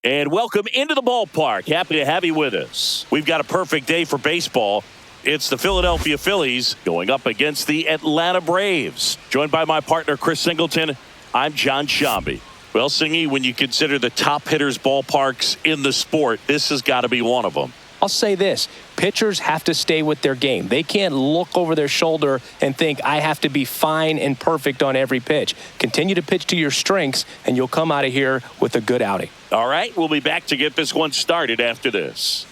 And welcome into the ballpark. Happy to have you with us. We've got a perfect day for baseball. It's the Philadelphia Phillies going up against the Atlanta Braves. Joined by my partner, Chris Singleton, I'm John Shambi. Well, Singy, when you consider the top hitters' ballparks in the sport, this has got to be one of them. I'll say this. Pitchers have to stay with their game. They can't look over their shoulder and think, I have to be fine and perfect on every pitch. Continue to pitch to your strengths, and you'll come out of here with a good outing. All right, we'll be back to get this one started after this.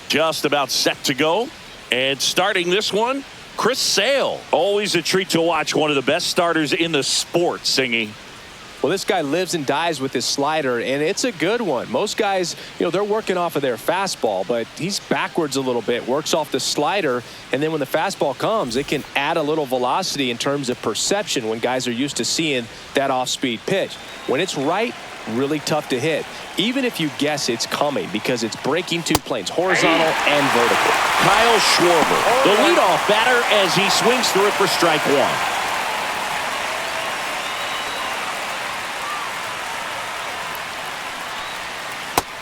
Just about set to go. And starting this one, Chris Sale. Always a treat to watch one of the best starters in the sport, Singy. Well, this guy lives and dies with his slider, and it's a good one. Most guys, they're working off of their fastball, but he's backwards a little bit, works off the slider, and then when the fastball comes, it can add a little velocity in terms of perception when guys are used to seeing that off-speed pitch. When it's right, really tough to hit, even if you guess it's coming, because it's breaking two planes, horizontal and vertical. Kyle Schwarber, the leadoff batter, as he swings through it for strike one.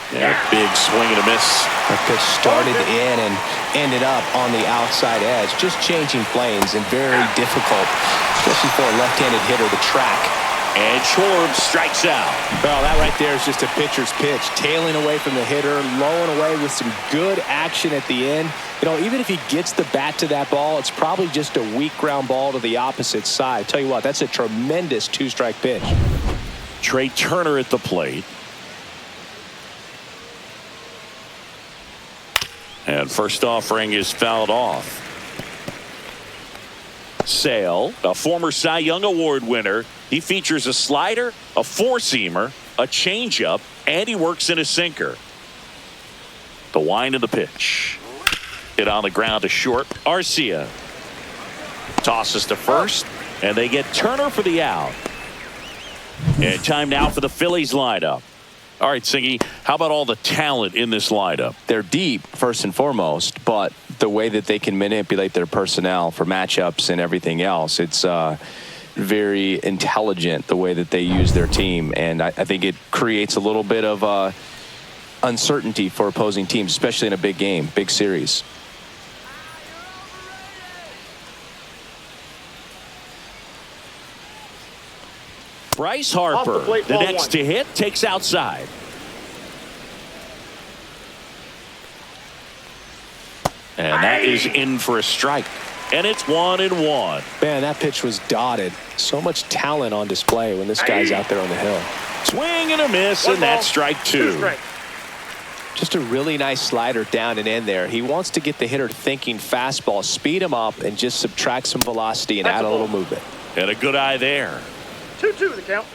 Yeah, big swing and a miss. That pitch started in and ended up on the outside edge. Just changing planes and very difficult, especially for a left-handed hitter to track. And Schwarber strikes out. Well, that right there is just a pitcher's pitch. Tailing away from the hitter, lowing away with some good action at the end. Even if he gets the bat to that ball, it's probably just a weak ground ball to the opposite side. Tell you what, that's a tremendous two-strike pitch. Trey Turner at the plate. And first offering is fouled off. Sale, a former Cy Young Award winner. He features a slider, a four-seamer, a changeup, and he works in a sinker. The wind of the pitch. Hit on the ground to short. Arcia tosses to first, and they get Turner for the out. And time now for the Phillies lineup. All right, Singy, how about all the talent in this lineup? They're deep, first and foremost, but the way that they can manipulate their personnel for matchups and everything else, it's very intelligent the way that they use their team. And I think it creates a little bit of uncertainty for opposing teams, especially in a big game, big series. Bryce Harper, the next to hit, takes outside. And that is in for a strike. And it's 1-1. Man, that pitch was dotted. So much talent on display when this guy's out there on the hill. Swing and a miss, and that's strike two. Just a really nice slider down and in there. He wants to get the hitter thinking fastball, speed him up, and just subtract some velocity and add a little movement. And a good eye there. 2-2 the count.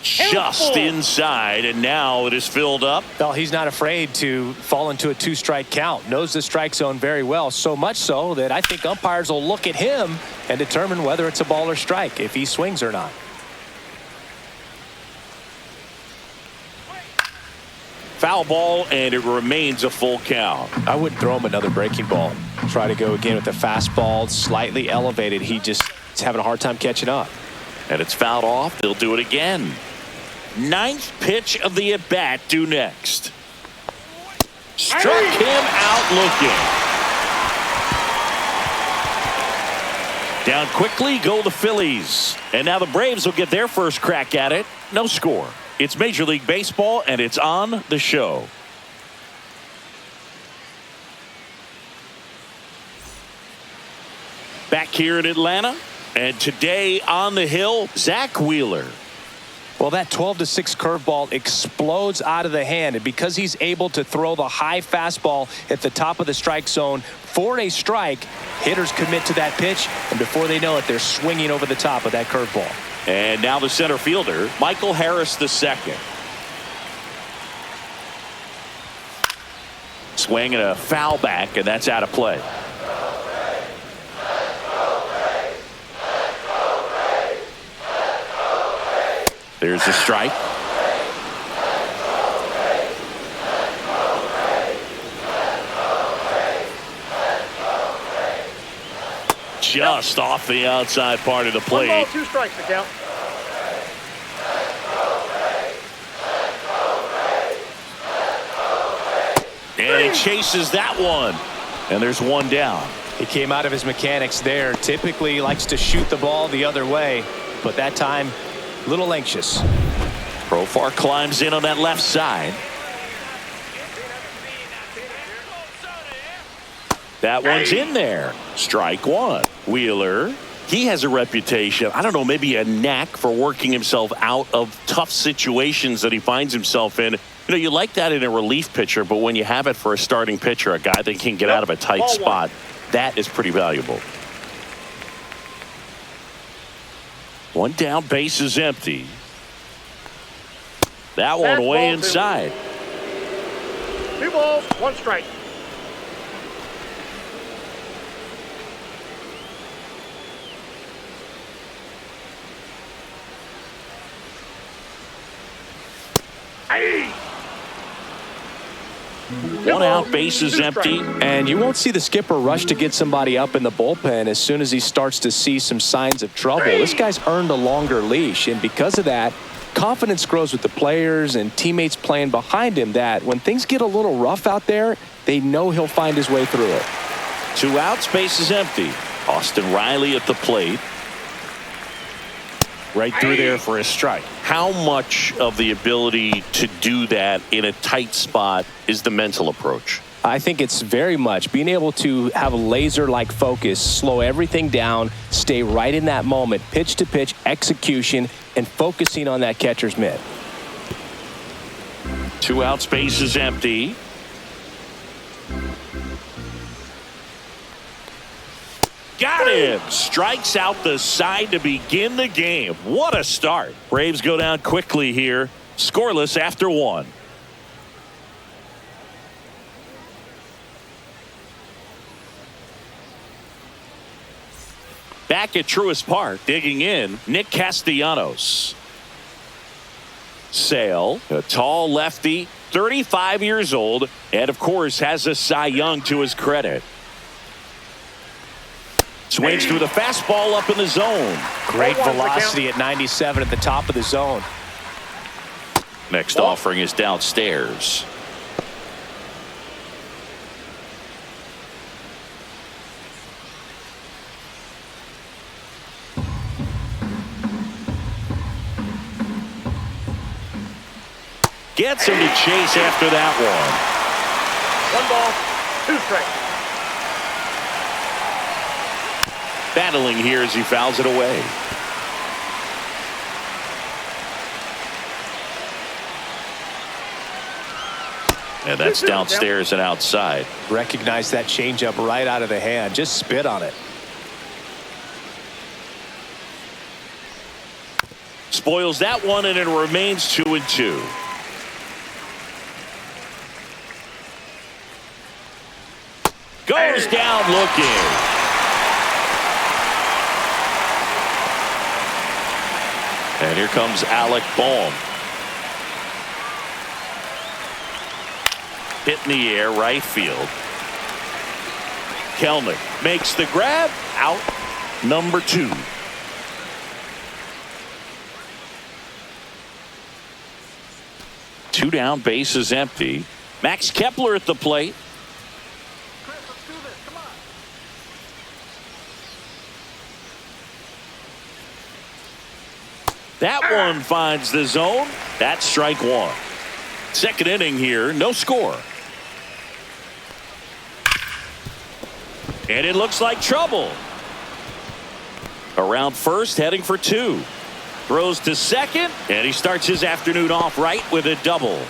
Just inside, and now it is filled up. Well, he's not afraid to fall into a two-strike count. Knows the strike zone very well, so much so that I think umpires will look at him and determine whether it's a ball or strike, if he swings or not. Foul ball, and it remains a full count. I wouldn't throw him another breaking ball. Try to go again with the fastball, slightly elevated. He just is having a hard time catching up. And it's fouled off. They'll do it again. Ninth pitch of the at-bat due next. Struck him out looking. Down quickly go the Phillies. And now the Braves will get their first crack at it. No score. It's Major League Baseball, and it's on the show. Back here in Atlanta, and today on the hill, Zach Wheeler. Well, that 12-6 curveball explodes out of the hand, and because he's able to throw the high fastball at the top of the strike zone for a strike, hitters commit to that pitch, and before they know it, they're swinging over the top of that curveball. And now the center fielder, Michael Harris II. Swing and a foul back, and that's out of play. There's a strike. Just off the outside part of the plate. 1 ball, 2 strikes to count. And he chases that one. And there's one down. He came out of his mechanics there. Typically likes to shoot the ball the other way, but that time a little anxious. Profar climbs in on that left side. That one's in there. Strike one. Wheeler. He has a reputation, I don't know, maybe a knack for working himself out of tough situations that he finds himself in. You know, you like that in a relief pitcher, but when you have it for a starting pitcher, a guy that can get out of a tight spot, that is pretty valuable. One down, base is empty. That one way inside. 2 balls, 1 strike. One out, base is empty. And you won't see the skipper rush to get somebody up in the bullpen as soon as he starts to see some signs of trouble. This guy's earned a longer leash, and because of that, confidence grows with the players and teammates playing behind him, that when things get a little rough out there, they know he'll find his way through it. 2 outs, base is empty. Austin Riley at the plate. Right through there for a strike. How much of the ability to do that in a tight spot is the mental approach? I think it's very much being able to have a laser-like focus, slow everything down, stay right in that moment, pitch-to-pitch execution, and focusing on that catcher's mitt. 2 outs, base is empty. Got him. Strikes out the side to begin the game. What a start. Braves go down quickly here. Scoreless after 1. Back at Truist Park, digging in, Nick Castellanos. Sale, a tall lefty, 35 years old, and of course has a Cy Young to his credit. Swings through the fastball up in the zone. Great velocity at 97 at the top of the zone. Next offering is downstairs. Gets him to chase after that one. 1 ball, 2 strikes. Battling here as he fouls it away. And that's downstairs and outside. Recognize that changeup right out of the hand. Just spit on it. Spoils that one, and it remains 2-2. Goes down looking. And here comes Alec Bohm. Hit in the air, right field. Kelnick makes the grab. Out number 2. Two down, base is empty. Max Kepler at the plate. That one finds the zone. That's strike 1. Second inning here, no score. And it looks like trouble. Around first, heading for 2. Throws to second, and he starts his afternoon off right with a double.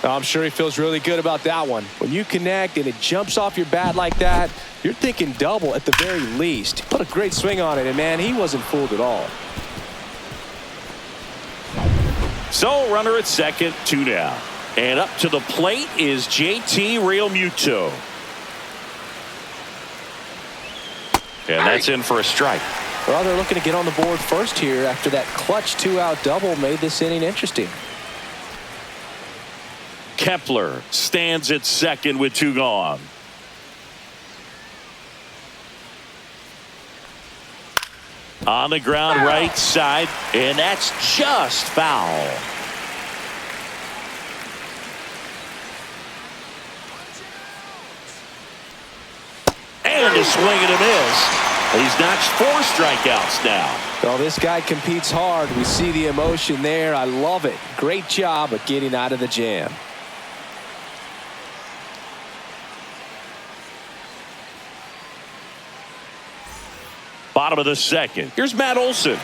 I'm sure he feels really good about that one. When you connect and it jumps off your bat like that, you're thinking double at the very least. He put a great swing on it, and man, he wasn't fooled at all. So runner at second, 2 down. And up to the plate is JT Realmuto. And that's in for a strike. Well, they're looking to get on the board first here after that clutch 2-out double made this inning interesting. Kepler stands at second with 2 gone. On the ground, right side, and that's just foul. And a swing and a miss. He's notched 4 strikeouts now. Well, this guy competes hard. We see the emotion there. I love it. Great job of getting out of the jam. Bottom of the second. Here's Matt Olson.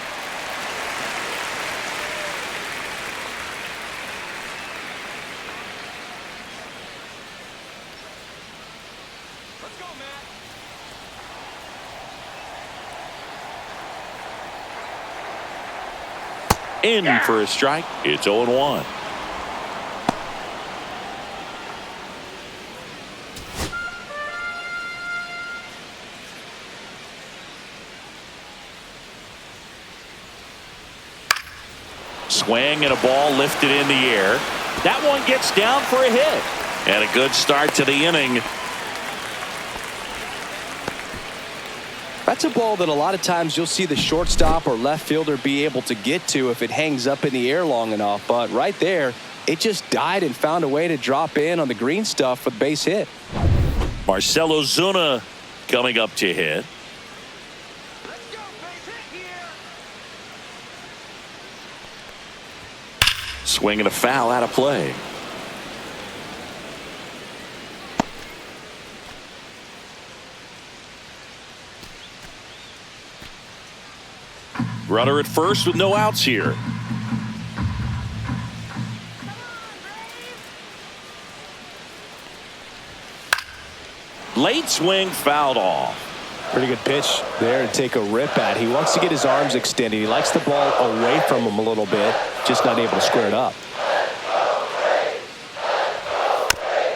In for a strike. It's 0-1. Swing and a ball lifted in the air. That one gets down for a hit. And a good start to the inning. That's a ball that a lot of times you'll see the shortstop or left fielder be able to get to if it hangs up in the air long enough. But right there, it just died and found a way to drop in on the green stuff with base hit. Marcell Ozuna coming up to hit. Let's go, base hit here. Swing and a foul out of play. Runner at first with no outs here. Late swing fouled off. Pretty good pitch there to take a rip at. He wants to get his arms extended. He likes the ball away from him a little bit, just not able to square it up.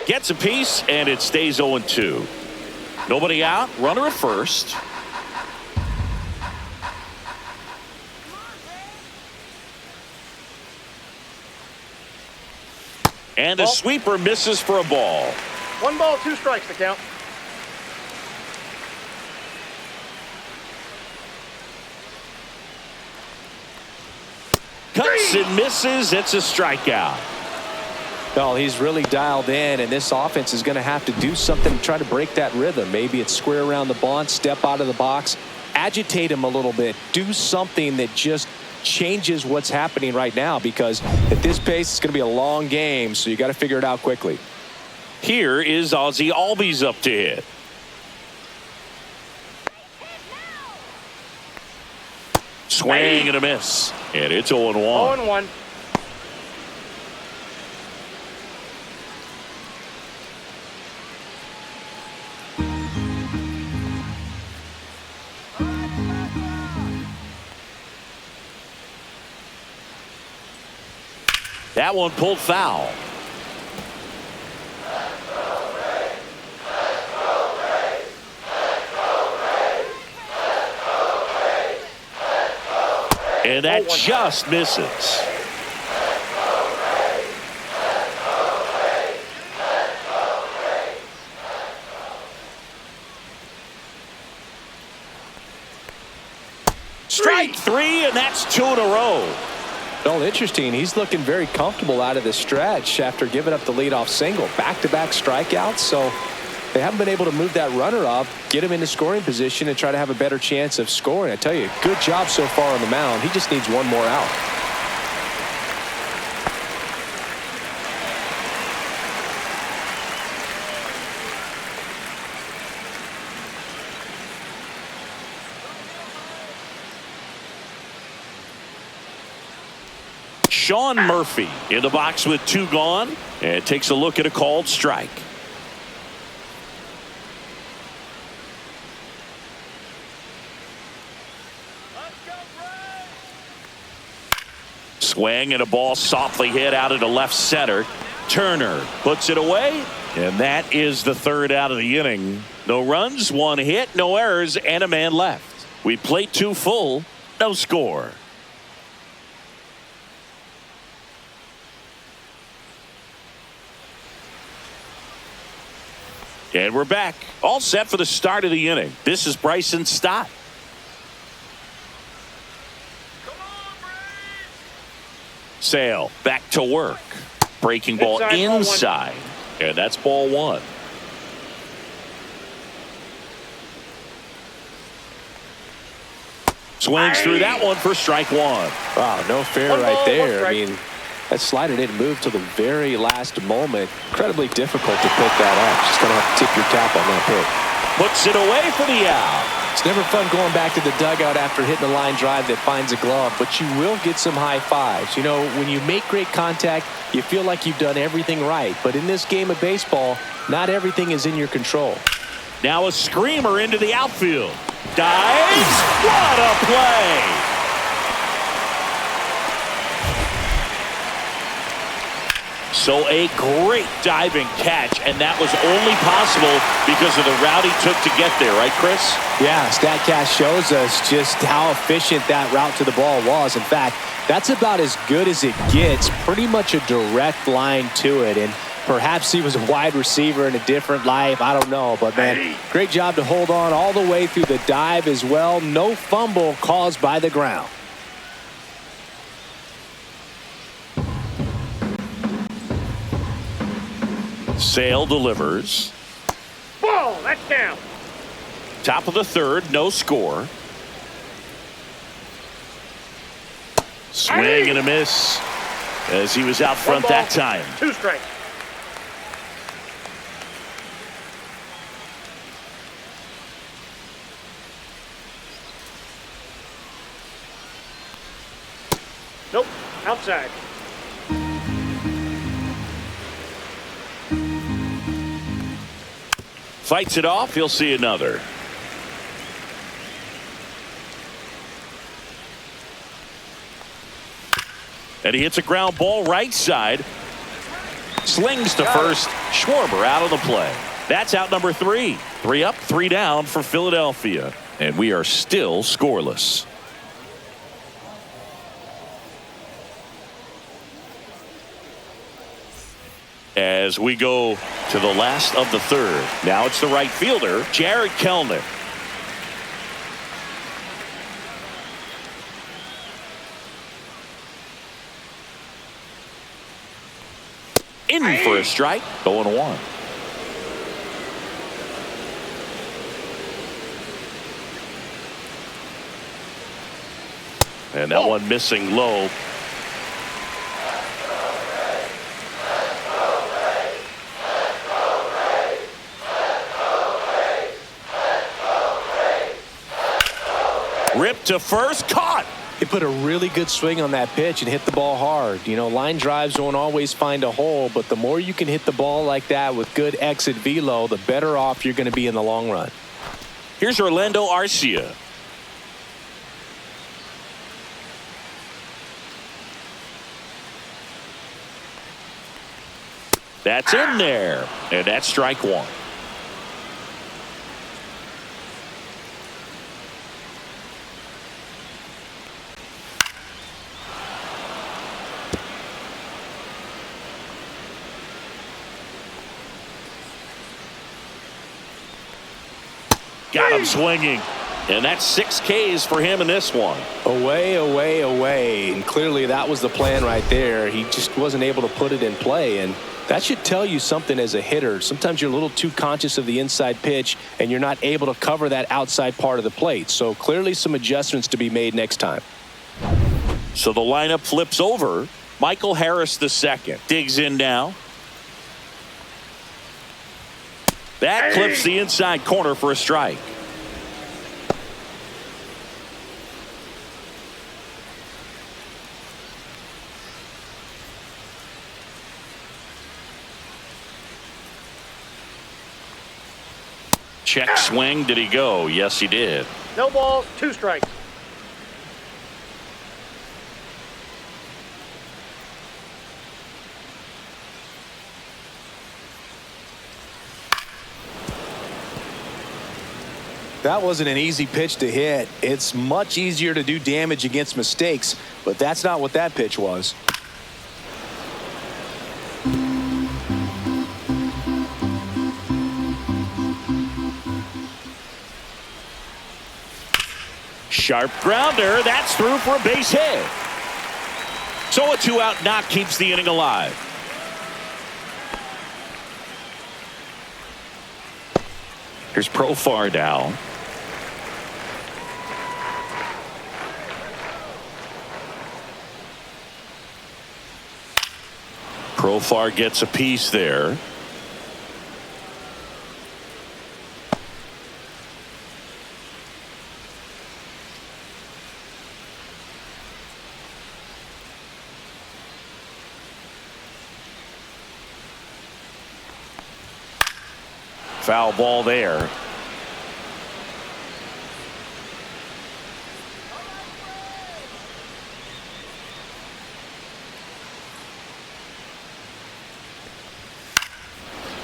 Gets a piece and it stays 0-2. Nobody out. Runner at first. And the sweeper misses for a ball. 1 ball, 2 strikes to count. Cuts and misses. It's a strikeout. Well, he's really dialed in, and this offense is going to have to do something to try to break that rhythm. Maybe it's square around the bunt, step out of the box, agitate him a little bit, do something that just changes what's happening right now, because at this pace it's going to be a long game, so you got to figure it out quickly. Here is Ozzie Albies up to hit. Swing and a miss. And it's 0-1. 0-1. That one pulled foul. And that just misses. Strike 3, and that's 2 in a row. Well, interesting. He's looking very comfortable out of the stretch after giving up the leadoff single. Back-to-back strikeouts, so they haven't been able to move that runner up, get him into scoring position, and try to have a better chance of scoring. I tell you, good job so far on the mound. He just needs one more out. Sean Murphy in the box with 2 gone, and takes a look at a called strike. Swing and a ball softly hit out into left center. Turner puts it away, and that is the 3rd out of the inning. No runs, 1 hit, no errors, and a man left. We played 2 full, no score. And we're back, all set for the start of the inning. This is Bryson Stott. Sale back to work. Breaking ball inside. And that's ball 1. Swings through that one for strike one. Wow, no fair One right ball, there. one I mean, that slider didn't move till the very last moment. Incredibly difficult to pick that up. Just going to have to tip your cap on that pick. Puts it away for the out. It's never fun going back to the dugout after hitting a line drive that finds a glove, but you will get some high fives. You know, when you make great contact, you feel like you've done everything right. But in this game of baseball, not everything is in your control. Now a screamer into the outfield. Dives. What a play. So a great diving catch, and that was only possible because of the route he took to get there, right, Chris? Yeah, StatCast shows us just how efficient that route to the ball was. In fact, that's about as good as it gets. Pretty much a direct line to it, and perhaps he was a wide receiver in a different life. I don't know, but man, great job to hold on all the way through the dive as well. No fumble caused by the ground. Sale delivers. Ball, that's down. Top of the third, no score. Swing and a miss as he was out front that time. 2 strikes. Nope, outside. Fights it off. He'll see another. And he hits a ground ball right side. Slings to first. Schwarber out of the play. That's out number 3. 3 up, 3 down for Philadelphia. And we are still scoreless. As we go to the last of the third. Now it's the right fielder, Jared Kelenic. In for a strike, 0-1. And that one missing low. Ripped to first, caught. He put a really good swing on that pitch and hit the ball hard. You know, line drives won't always find a hole, but the more you can hit the ball like that with good exit velo, the better off you're going to be in the long run. Here's Orlando Arcia. That's in there, and that's strike one. Got him swinging. And that's 6 Ks for him in this one. Away, away, away. And clearly that was the plan right there. He just wasn't able to put it in play. And that should tell you something as a hitter. Sometimes you're a little too conscious of the inside pitch and you're not able to cover that outside part of the plate. So clearly some adjustments to be made next time. So the lineup flips over. Michael Harris II digs in now. That clips the inside corner for a strike. Check swing. Did he go? Yes, he did. No balls, 2 strikes. That wasn't an easy pitch to hit. It's much easier to do damage against mistakes, but that's not what that pitch was. Sharp grounder. That's through for a base hit. So a 2-out knock keeps the inning alive. Here's Profar down. Profar gets a piece there. Foul ball there.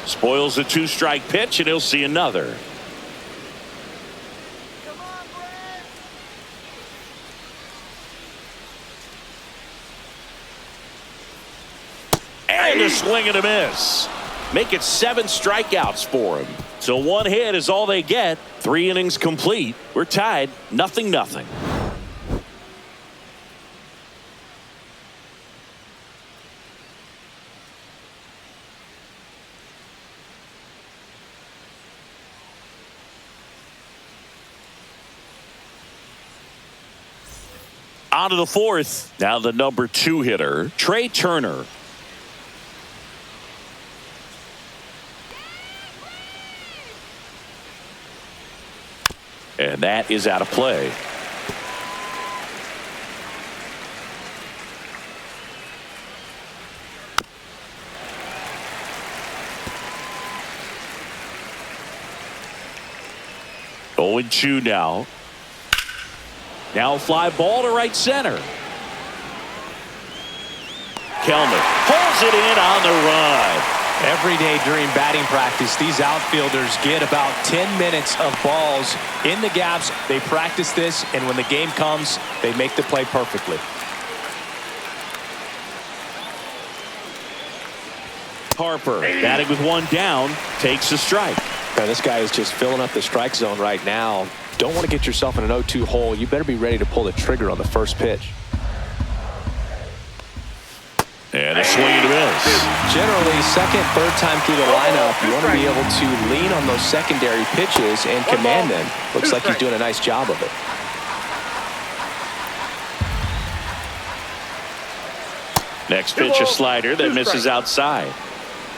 Spoils a two-strike pitch, and he'll see another. And a swing and a miss. Make it 7 strikeouts for him. So 1 hit is all they get. 3 innings complete. We're tied 0-0. On to the 4th. Now the number 2 hitter, Trey Turner. And that is out of play. Oh, 0-2 now. Now a fly ball to right center. Kelman pulls it in on the run. Every day during batting practice, these outfielders get about 10 minutes of balls in the gaps. They practice this, and when the game comes, they make the play perfectly. Harper batting with 1 down, takes a strike. Now, this guy is just filling up the strike zone right now. Don't want to get yourself in an 0-2 hole. You better be ready to pull the trigger on the first pitch. And a swing and a miss. Generally, second, third time through the lineup, you want to be able to lean on those secondary pitches and command them. Looks like he's doing a nice job of it. Next pitch, a slider that misses outside.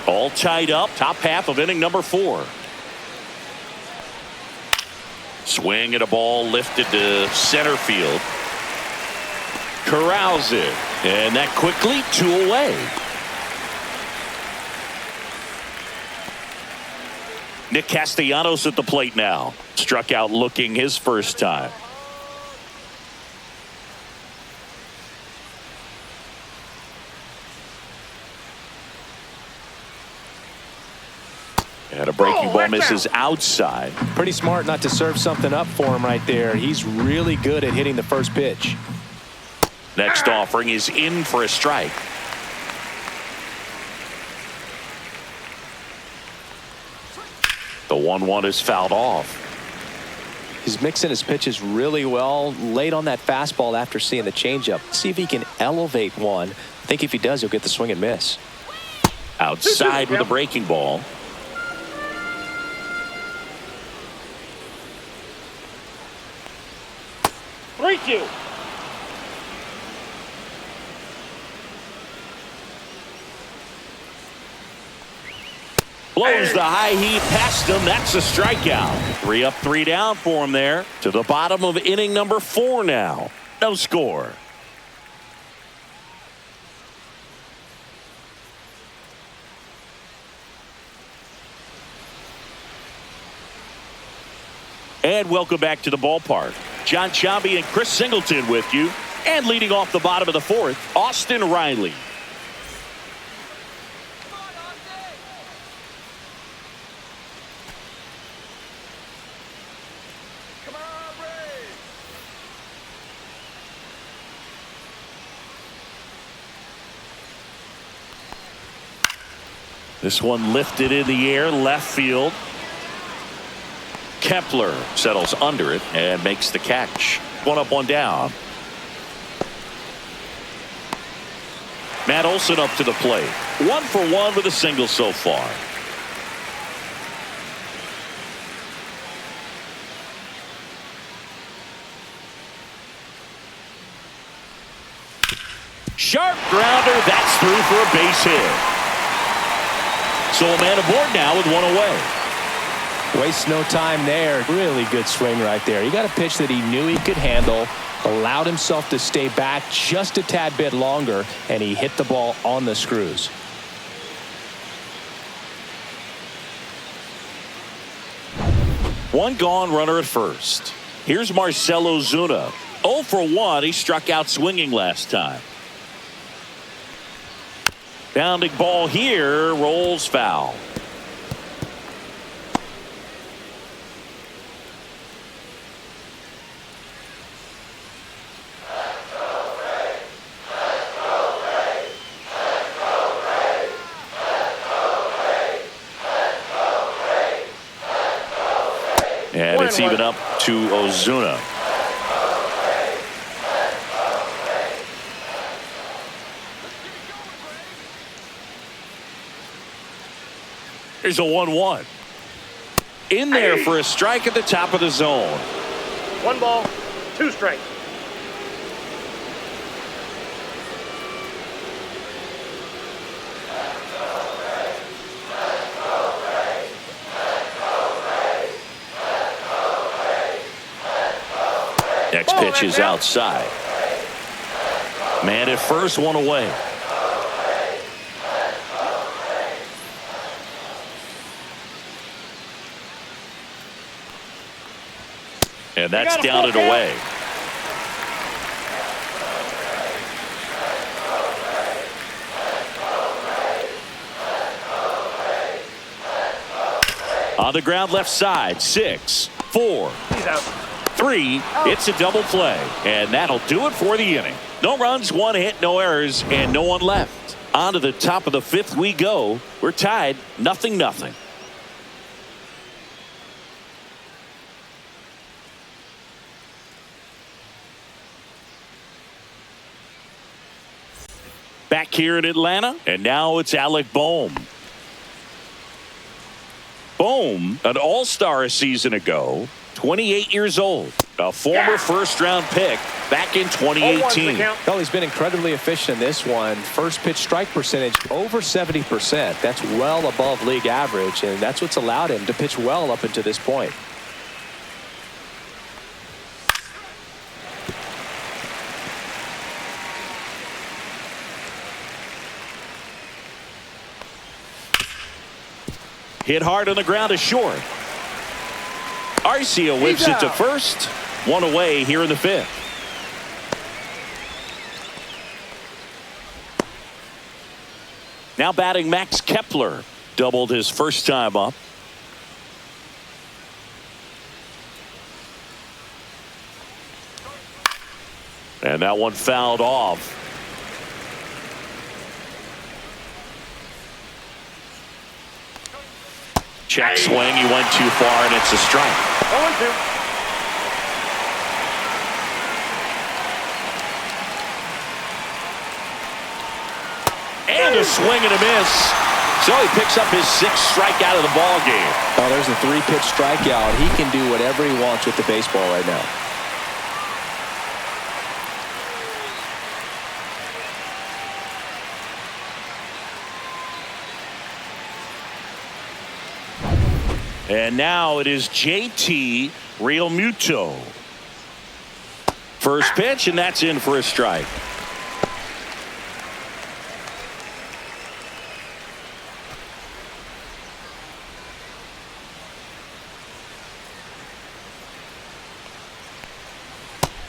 All tied up, top half of inning number 4. Swing at a ball lifted to center field. Corrals it. And that quickly 2 away. Nick Castellanos at the plate now. Struck out looking his first time. And a breaking ball misses outside. Pretty smart not to serve something up for him right there. He's really good at hitting the first pitch. Next offering is in for a strike. The 1-1 is fouled off. He's mixing his pitches really well. Late on that fastball after seeing the changeup. See if he can elevate one. I think if he does, he'll get the swing and miss. Outside with a breaking ball. Three, 2. Blows the high heat past him. That's a strikeout. 3 up, 3 down for him there. To the bottom of inning number 4 now. No score. And welcome back to the ballpark. John Chambi and Chris Singleton with you. And leading off the bottom of the 4th, Austin Riley. This one lifted in the air, left field. Kepler settles under it and makes the catch. 1 up, 1 down. Matt Olson up to the plate. 1 for 1 with a single so far. Sharp grounder. That's through for a base hit. So a man aboard now with one away. Wastes no time there. Really good swing right there. He got a pitch that he knew he could handle, allowed himself to stay back just a tad bit longer, and he hit the ball on the screws. One gone, runner at first. Here's Marcell Ozuna. 0 for 1. He struck out swinging last time. Bounding ball here, rolls foul. And it's even up to Ozuna. Here's a 1-1. In there for a strike at the top of the zone. 1 ball, 2 strikes. Next pitch is outside. Man at first, one away. And that's down and away. On the ground left side, 6, 4, 3. It's a double play. And that'll do it for the inning. No runs, 1 hit, no errors, and no one left. On to the top of the 5th we go. We're tied 0-0. Back here in Atlanta, and now it's Alec Bohm. Bohm, an all-star a season ago, 28 years old, a former first-round pick back in 2018. Well, he's been incredibly efficient in this one. First pitch strike percentage over 70%. That's well above league average, and that's what's allowed him to pitch well up until this point. Hit hard on the ground is short. Arcia whips it to first. One away here in the 5th. Now batting Max Kepler. Doubled his first time up. And that one fouled off. Check swing, he went too far, and it's a strike. 0-2. And a swing and a miss. So he picks up his 6th strikeout of the ball game. Oh, there's a 3-pitch strikeout. He can do whatever he wants with the baseball right now. And now it is JT Realmuto. First pitch, and that's in for a strike.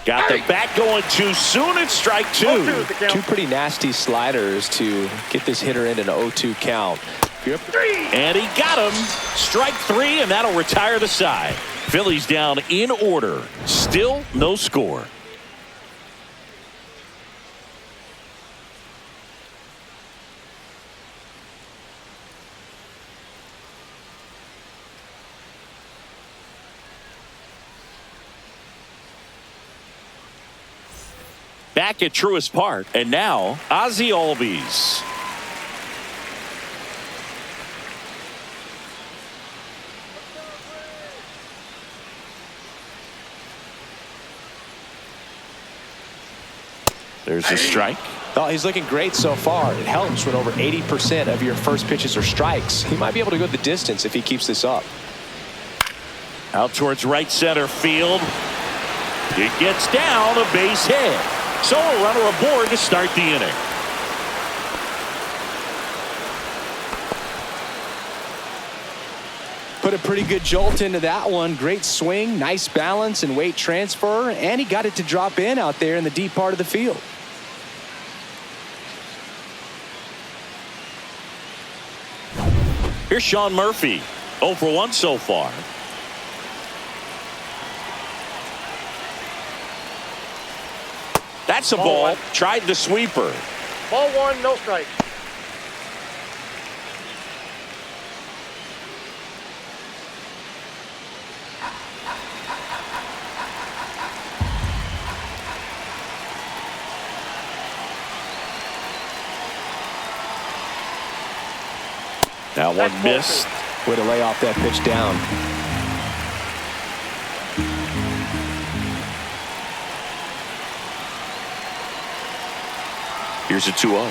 Got the bat going too soon. It's strike 2. 2 pretty nasty sliders to get this hitter in an 0-2 count. And he got him. Strike 3, and that'll retire the side. Phillies down in order. Still no score. Back at Truist Park, and now Ozzie Albies. There's a strike. Oh, he's looking great so far. It helps when over 80% of your first pitches are strikes. He might be able to go the distance if he keeps this up. Out towards right center field. It gets down, a base hit. So a runner aboard to start the inning. Put a pretty good jolt into that one. Great swing, nice balance and weight transfer, and he got it to drop in out there in the deep part of the field. Here's Sean Murphy. 0 for 1 so far. That's a ball. Tried the sweeper. Ball 1, no strike. That one missed. Way to lay off that pitch down. Here's a 2-0.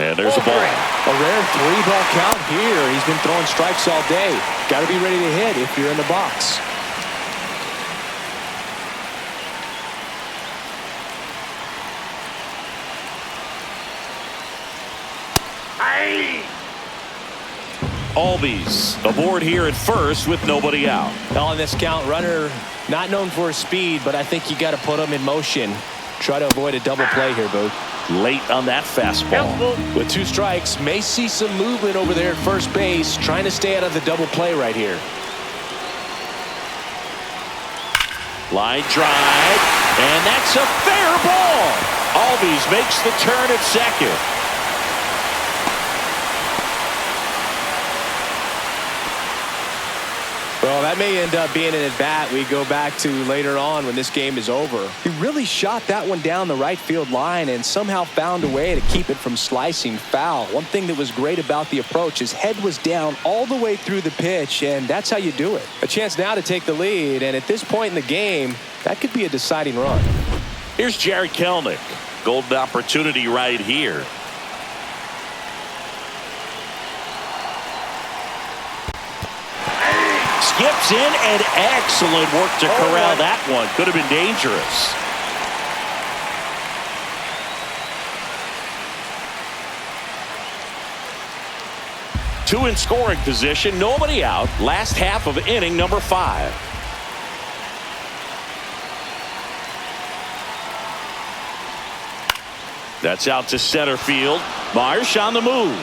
And there's a ball. A rare 3-ball count here. He's been throwing strikes all day. Got to be ready to hit if you're in the box. Albies aboard here at first with nobody out. On this count, runner not known for his speed, but I think you got to put him in motion. Try to avoid a double play here, Booth. Late on that fastball. With 2 strikes, may see some movement over there at first base, trying to stay out of the double play right here. Line drive, and that's a fair ball. Albies makes the turn at second. Well, that may end up being an at-bat we go back to later on when this game is over. He really shot that one down the right field line and somehow found a way to keep it from slicing foul. One thing that was great about the approach, his head was down all the way through the pitch, and that's how you do it. A chance now to take the lead, and at this point in the game, that could be a deciding run. Here's Jared Kelenic. Golden opportunity right here. Skips in, and excellent work to corral that one. Could have been dangerous. Two in scoring position, nobody out. Last half of inning number 5. That's out to center field. Marsh on the move.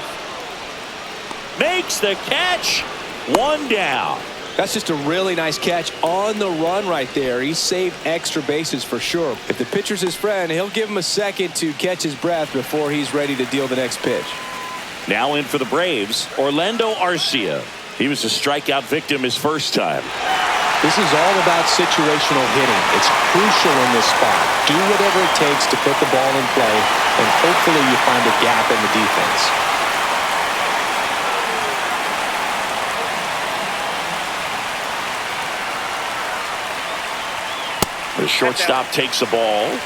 Makes the catch. 1 down. That's just a really nice catch on the run right there. He saved extra bases for sure. If the pitcher's his friend, he'll give him a second to catch his breath before he's ready to deal the next pitch. Now in for the Braves, Orlando Arcia. He was a strikeout victim his first time. This is all about situational hitting. It's crucial in this spot. Do whatever it takes to put the ball in play, and hopefully you find a gap in the defense. The shortstop takes the ball.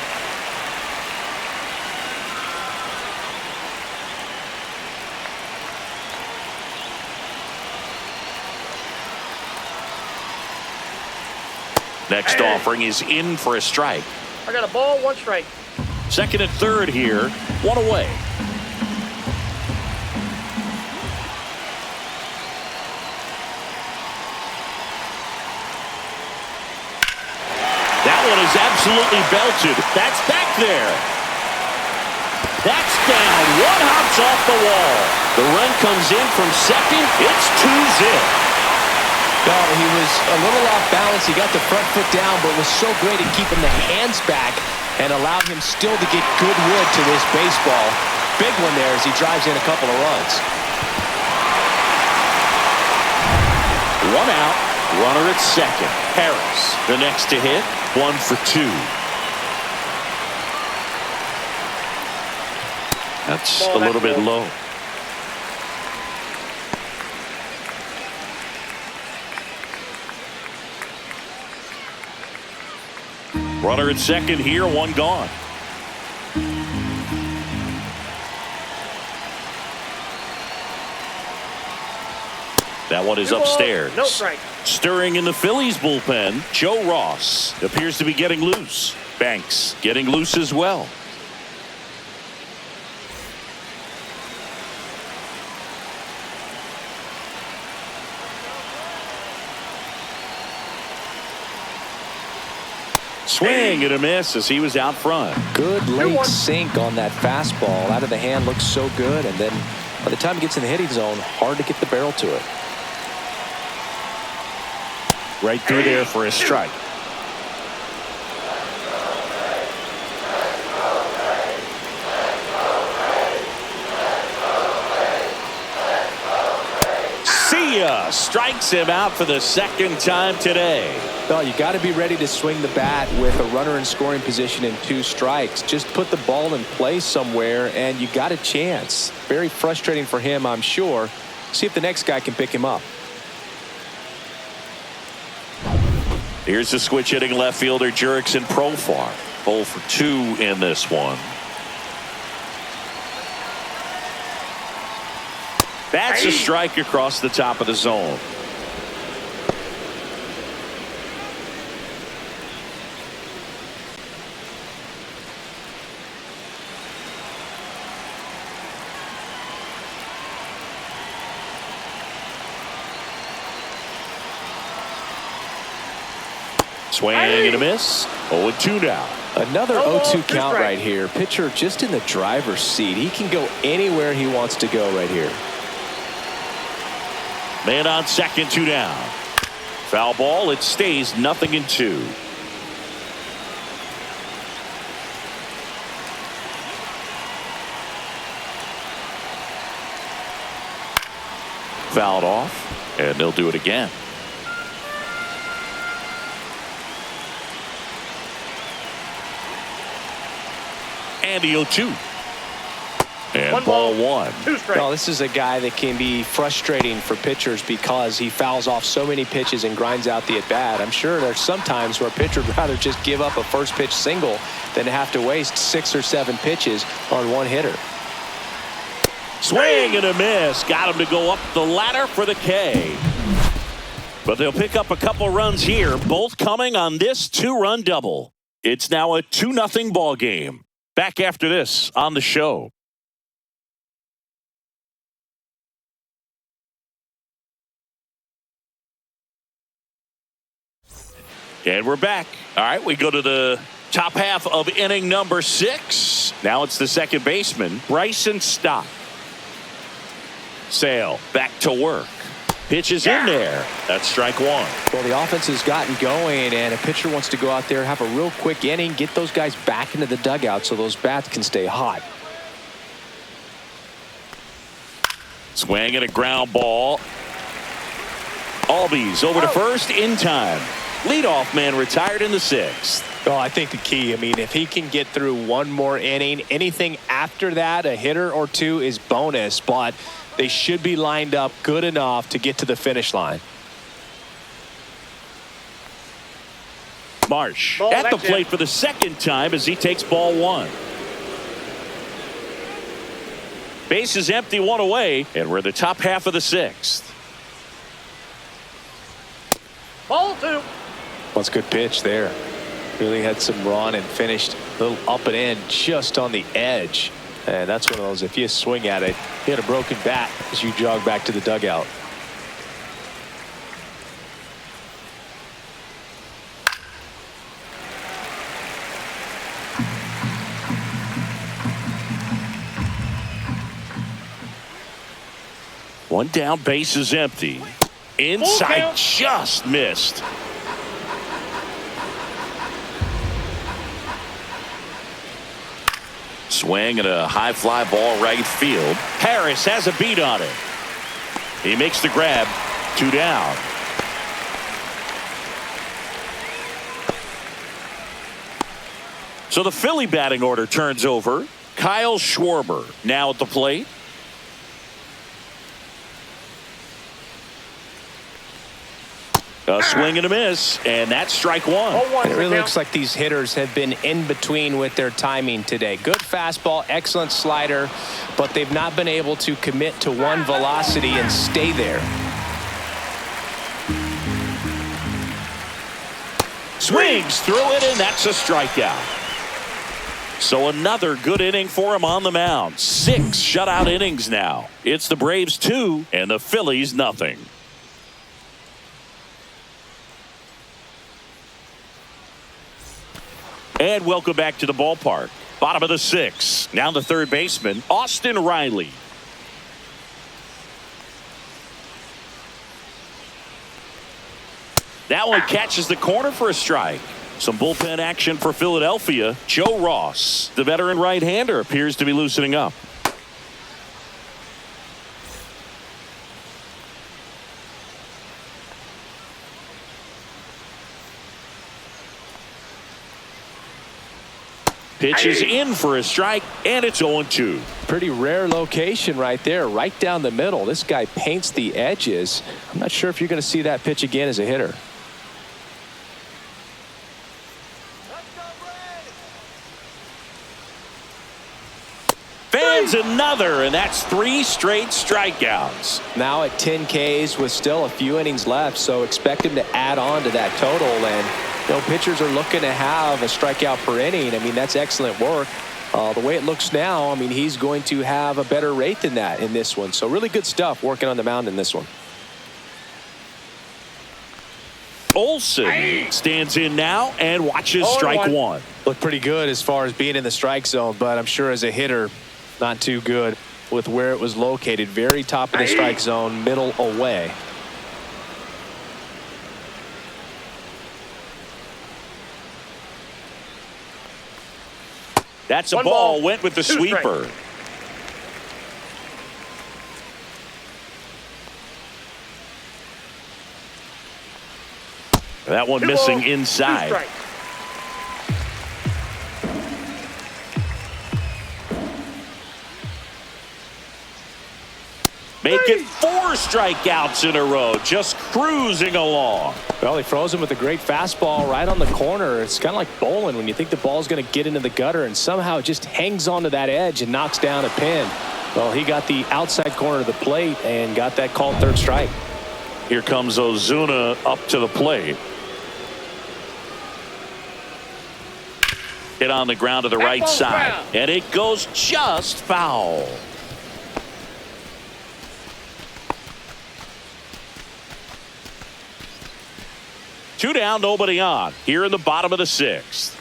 Next offering is in for a strike. I got a ball, 1 strike. Second and third here, 1 away. That one is absolutely belted. That's back there. That's down. 1 hops off the wall. The run comes in from second. It's 2-zip. No, he was a little off balance. He got the front foot down, but was so great at keeping the hands back and allowed him still to get good wood to this baseball. Big one there as he drives in a couple of runs. 1 out. Runner at second. Harris, the next to hit. 1 for 2. That's a little bit low. Runner at second here, 1 gone. That one is 2 balls, upstairs. no strike. Stirring in the Phillies bullpen, Joe Ross appears to be getting loose. Banks getting loose as well. Swing and a miss as he was out front. Good late sink on that fastball. Out of the hand, looks so good. And then by the time it gets in the hitting zone, hard to get the barrel to it. Right through there for a strike. See ya! Strikes him out for the second time today. No, you got to be ready to swing the bat with a runner in scoring position and 2 strikes. Just put the ball in play somewhere and you got a chance. Very frustrating for him, I'm sure. See if the next guy can pick him up. Here's the switch hitting left fielder Jurickson Profar. 0 for 2 in this one. That's a strike across the top of the zone. Swing and a miss. 0-2 now. Another 0-2 count right here. Pitcher just in the driver's seat. He can go anywhere he wants to go right here. Man on second, 2 down. Foul ball. It stays 0-2. Fouled off, and they'll do it again. And the 0-2. And ball 1. 2 strikes. Well, this is a guy that can be frustrating for pitchers because he fouls off so many pitches and grinds out the at-bat. I'm sure there's some times where a pitcher would rather just give up a first pitch single than to have to waste 6 or 7 pitches on one hitter. Swing and a miss. Got him to go up the ladder for the K. But they'll pick up a couple runs here, both coming on this 2-run double. It's now a 2-0 ball game. Back after this on the show. And we're back. All right, we go to the top half of inning number 6. Now it's the second baseman, Bryson Stott. Sale back to work. Pitch is in there. That's strike 1. Well, the offense has gotten going, and a pitcher wants to go out there, have a real quick inning, get those guys back into the dugout so those bats can stay hot. Swing and a ground ball. Albies over to first in time. Leadoff man retired in the 6th. Oh, I think the key, I mean, if he can get through one more inning, anything after that, a hitter or 2 is bonus, but they should be lined up good enough to get to the finish line. Marsh at the plate for the second time as he takes ball 1. Base is empty, 1 away, and we're the top half of the 6th. Ball 2. Well, it's a good pitch there. Really had some run and finished a little up and in just on the edge. And that's one of those, if you swing at it, hit a broken bat as you jog back to the dugout. One down, base is empty. Inside, just missed. Swing and a high fly ball right field. Harris has a beat on it. He makes the grab. 2 down. So the Philly batting order turns over. Kyle Schwarber now at the plate. A swing and a miss, and that's strike 1. It really looks like these hitters have been in between with their timing today. Good fastball, excellent slider, but they've not been able to commit to one velocity and stay there. Swings through it, and that's a strikeout. So another good inning for him on the mound. 6 shutout innings now. It's the Braves 2 and the Phillies nothing. And welcome back to the ballpark. Bottom of the 6th. Now the third baseman, Austin Riley. That one catches the corner for a strike. Some bullpen action for Philadelphia. Joe Ross, the veteran right-hander, appears to be loosening up. Pitch is in for a strike, and it's 0-2. Pretty rare location right there, right down the middle. This guy paints the edges. I'm not sure if you're going to see that pitch again as a hitter. Fans another, and that's 3 straight strikeouts. Now at 10 Ks with still a few innings left, so expect him to add on to that total. And pitchers are looking to have a strikeout per inning. I mean, that's excellent work. The way it looks now, I mean, he's going to have a better rate than that in this one. So really good stuff working on the mound in this one. Olsen stands in now and watches strike 1. Looked pretty good as far as being in the strike zone, but I'm sure as a hitter, not too good with where it was located. Very top of the strike zone, middle away. That's a ball. Went with the sweeper. That one missing inside. Making 4 strikeouts in a row, just cruising along. Well, he froze him with a great fastball right on the corner. It's kind of like bowling when you think the ball's going to get into the gutter and somehow it just hangs onto that edge and knocks down a pin. Well, he got the outside corner of the plate and got that called third strike. Here comes Ozuna up to the plate. Hit on the ground to the right side, and it goes just foul. Two down, nobody on. Here in the bottom of the 6th.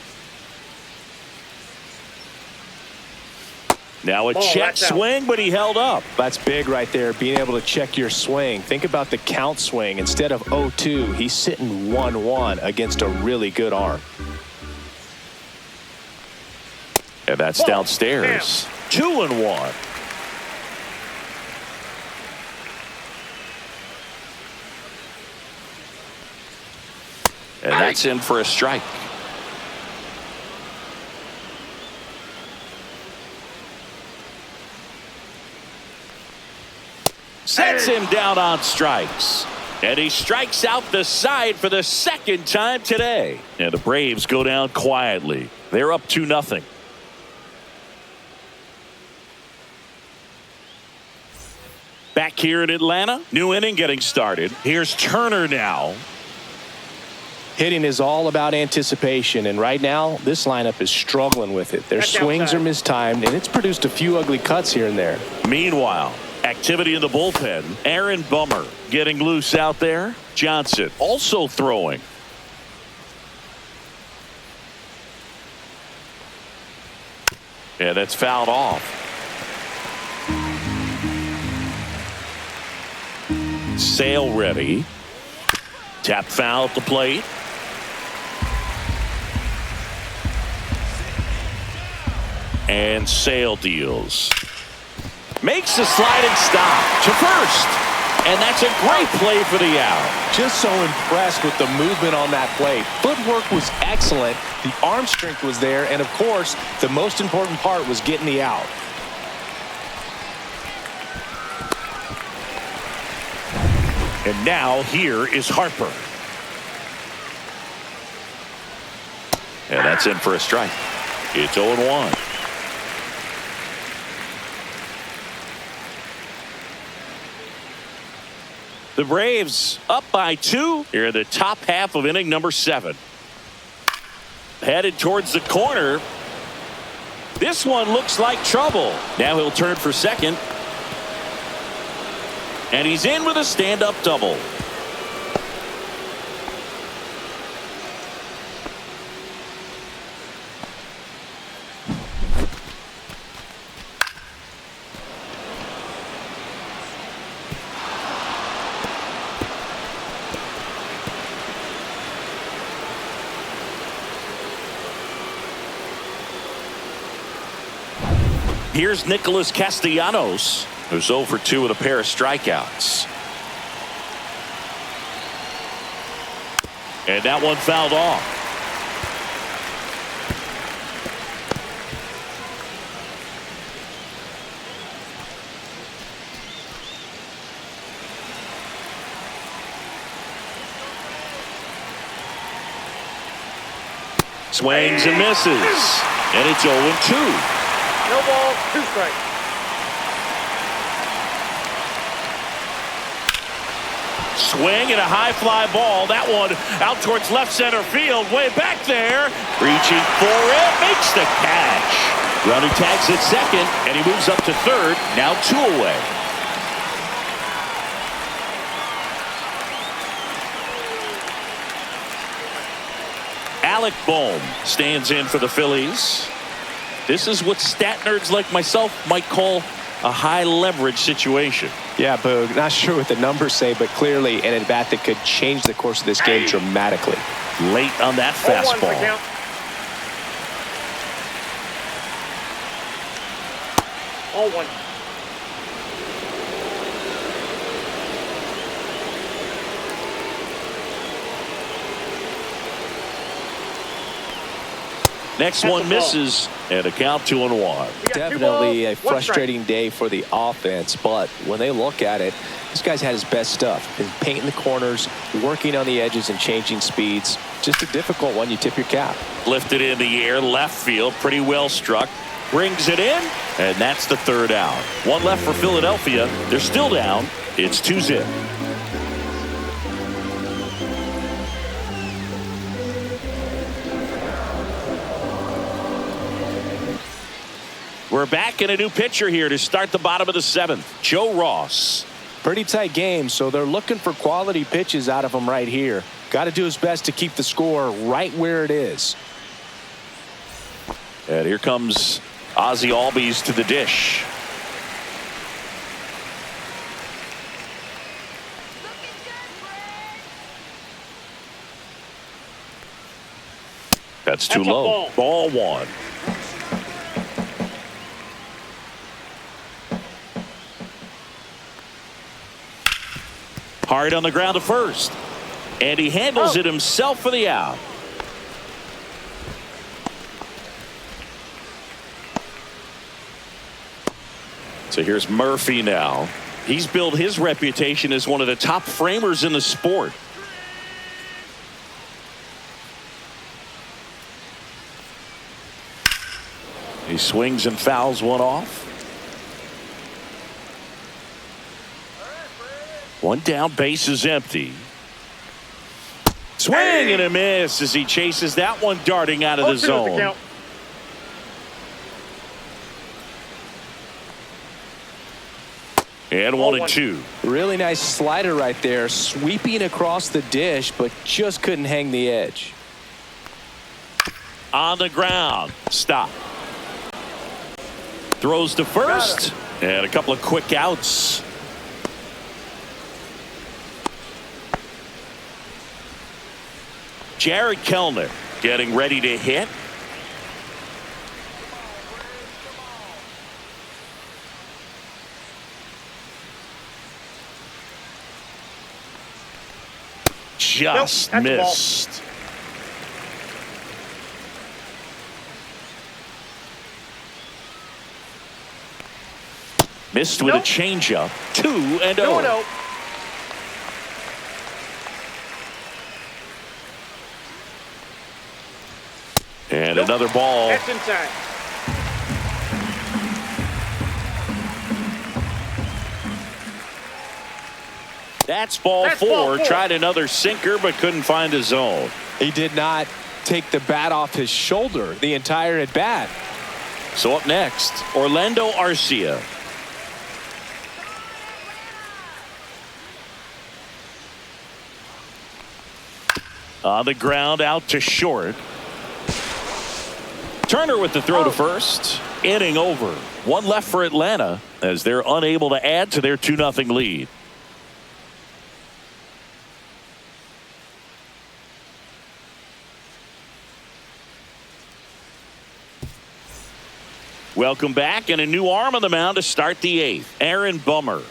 Now a check swing, but he held up. That's big right there, being able to check your swing. Think about the count swing. Instead of 0-2, he's sitting 1-1 against a really good arm. And that's downstairs. 2-1. And that's in for a strike. Sets him down on strikes. And he strikes out the side for the 2nd time today. And the Braves go down quietly. They're up 2-0. Back here in Atlanta, new inning getting started. Here's Turner now. Hitting is all about anticipation, and right now this lineup is struggling with it. Their swings are mistimed, and it's produced a few ugly cuts here and there. Meanwhile, activity in the bullpen. Aaron Bummer getting loose out there. Johnson also throwing. And that's fouled off. Sale ready. Tap foul at the plate. And Sale deals. Makes a sliding stop to first. And that's a great play for the out. Just so impressed with the movement on that play. Footwork was excellent. The arm strength was there. And, of course, the most important part was getting the out. And now here is Harper. And that's in for a strike. It's 0-1. The Braves up by 2 here in the top half of inning number 7. Headed towards the corner. This one looks like trouble. Now he'll turn for second. And he's in with a stand-up double. Here's Nicholas Castellanos, who's 0 for 2 with a pair of strikeouts. And that one fouled off. Swings and misses. And it's 0-2. No ball, 2 strikes. Swing and a high fly ball. That one out towards left center field. Way back there. Reaching for it. Makes the catch. Runner tags at second. And he moves up to third. Now 2 away. Alec Bohm stands in for the Phillies. This is what stat nerds like myself might call a high leverage situation. Yeah, Boog, not sure what the numbers say, but clearly an at-bat that could change the course of this game dramatically. Late on that fastball. 0-1. Next one misses, and a count 2-1. Definitely a frustrating day for the offense, but when they look at it, this guy's had his best stuff. Been painting the corners, working on the edges, and changing speeds. Just a difficult one. You tip your cap. Lifted in the air, left field, pretty well struck. Brings it in, and that's the third out. One left for Philadelphia. They're still down. It's 2-0. We're back in a new pitcher here to start the bottom of the 7th. Joe Ross. Pretty tight game, so they're looking for quality pitches out of him right here. Got to do his best to keep the score right where it is. And here comes Ozzie Albies to the dish. That's too low. Ball 1. Hard on the ground to first. And he handles it himself for the out. So here's Murphy now. He's built his reputation as one of the top framers in the sport. He swings and fouls one off. One down, base is empty. Swing and a miss as he chases that one darting out of the zone. And 1-2. Really nice slider right there, sweeping across the dish, but just couldn't hang the edge. On the ground. Stop. Throws to first. And a couple of quick outs. Jared Kellner getting ready to hit. Just missed. Missed with a changeup. 2-0. And another ball. That's inside. That's ball four. Tried another sinker, but couldn't find a zone. He did not take the bat off his shoulder the entire at bat. So up next, Orlando Arcia. On the ground, out to short. Turner with the throw to first. Inning over. One left for Atlanta as they're unable to add to their 2-0 lead. Welcome back, and a new arm on the mound to start the 8th. Aaron Bummer.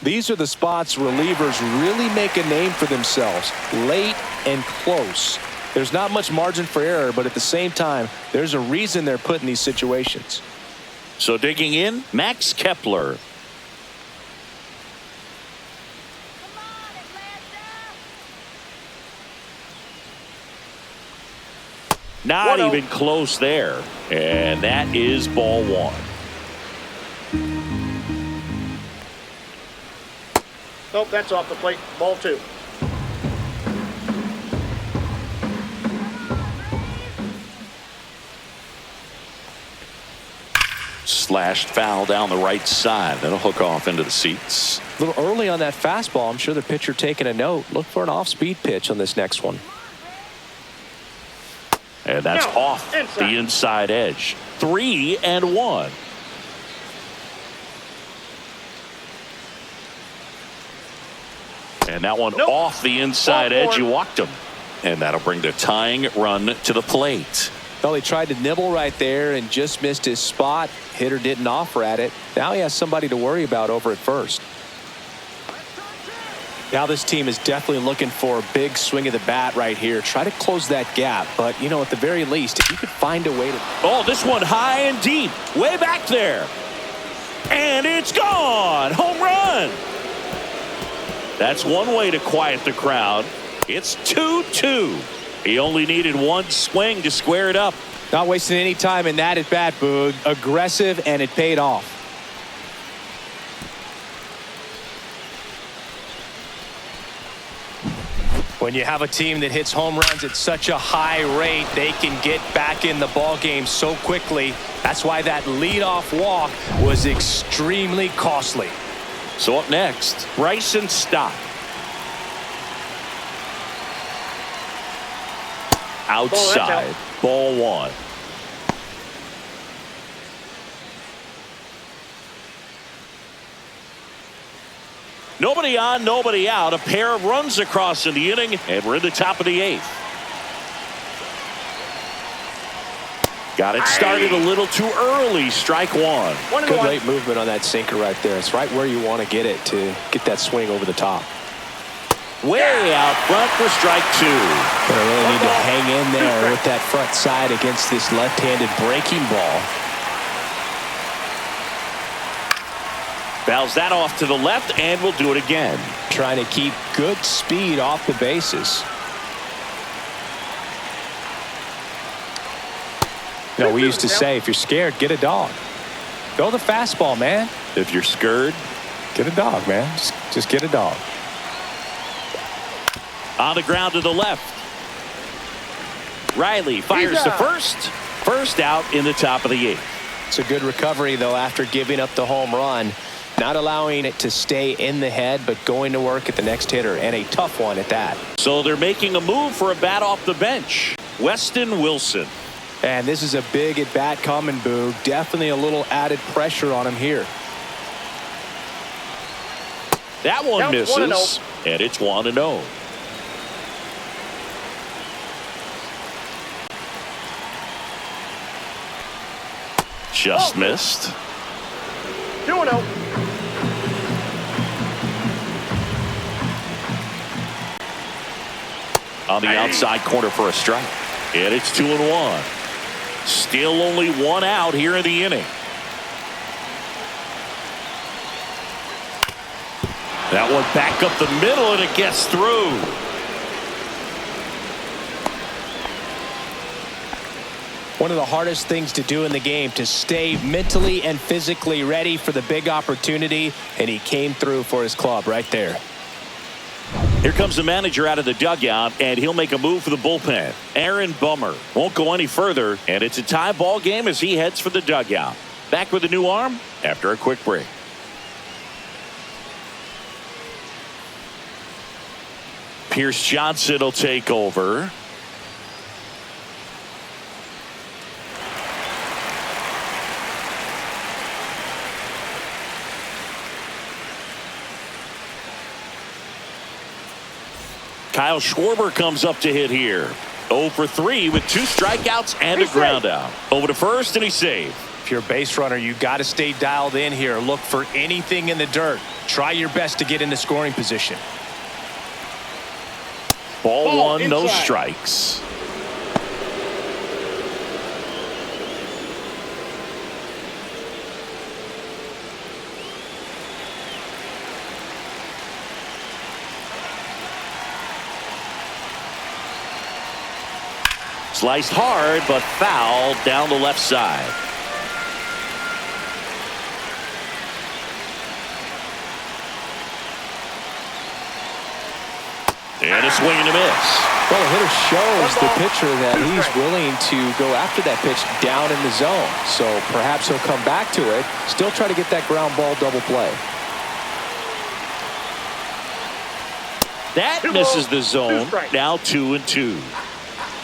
These are the spots relievers really make a name for themselves. Late and close. There's not much margin for error, but at the same time, there's a reason they're put in these situations. So digging in, Max Kepler. Not even close there. And that is ball one. Nope, that's off the plate. Ball two. Slashed foul down the right side. That'll hook off into the seats. A little early on that fastball. I'm sure the pitcher taking a note. Look for an off-speed pitch on this next one. And that's off the inside edge. 3-1. And that one off the inside edge. You walked him. And that'll bring the tying run to the plate. Well, he tried to nibble right there and just missed his spot. Hitter didn't offer at it. Now he has somebody to worry about over at first. Now this team is definitely looking for a big swing of the bat right here. Try to close that gap. But, you know, at the very least, if you could find a way to... Oh, this one high and deep. Way back there. And it's gone. Home run. That's one way to quiet the crowd. It's 2-2. He only needed one swing to square it up. Not wasting any time in that at bat, Boog. Aggressive, and it paid off. When you have a team that hits home runs at such a high rate, they can get back in the ball game so quickly. That's why that leadoff walk was extremely costly. So up next, Bryson Stott. Outside, ball one. Nobody on, nobody out. A pair of runs across in the inning, and we're in the top of the 8th. Got it started a little too early. Strike one. Good late movement on that sinker right there. It's right where you want to get it to get that swing over the top. Way out front for strike two. Gonna really need to hang in there with that front side against this left-handed breaking ball. Fouls that off to the left, and we'll do it again. Trying to keep good speed off the bases. You know, we used to say, if you're scared, get a dog. Throw the fastball, man. If you're scared, get a dog, man. Just get a dog. On the ground to the left. Riley fires to first. First out in the top of the 8th. It's a good recovery, though, after giving up the home run. Not allowing it to stay in the head, but going to work at the next hitter, and a tough one at that. So they're making a move for a bat off the bench. Weston Wilson. And this is a big at bat coming, Boog. Definitely a little added pressure on him here. That one misses, and it's 1-0. Just missed. 2-0. On the outside corner for a strike. And it's 2-1. Still only one out here in the inning. That one back up the middle, and it gets through. One of the hardest things to do in the game, to stay mentally and physically ready for the big opportunity, and he came through for his club right there. Here comes the manager out of the dugout, and he'll make a move for the bullpen. Aaron Bummer won't go any further, and it's a tie ball game as he heads for the dugout. Back with a new arm after a quick break. Pierce Johnson will take over. Kyle Schwarber comes up to hit here. 0 for 3 with 2 strikeouts and a ground out. Over to first, and he's safe. If you're a base runner, you got to stay dialed in here. Look for anything in the dirt. Try your best to get into scoring position. Ball one, inside. no strikes. Sliced hard, but foul down the left side. And a swing and a miss. Well, the hitter shows the pitcher that he's willing to go after that pitch down in the zone. So perhaps he'll come back to it, still try to get that ground ball double play. That misses the zone. Now 2-2.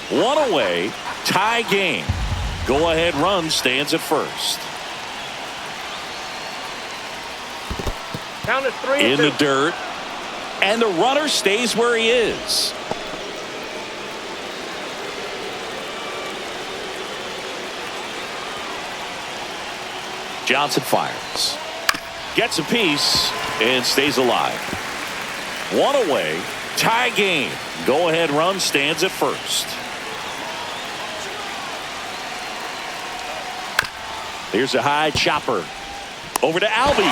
1 away, tie game. Go ahead run stands at first. Count is 3-2. In the dirt, and the runner stays where he is. Johnson fires, gets a piece, and stays alive. 1 away, tie game. Go ahead run stands at first. Here's a high chopper. Over to Albies.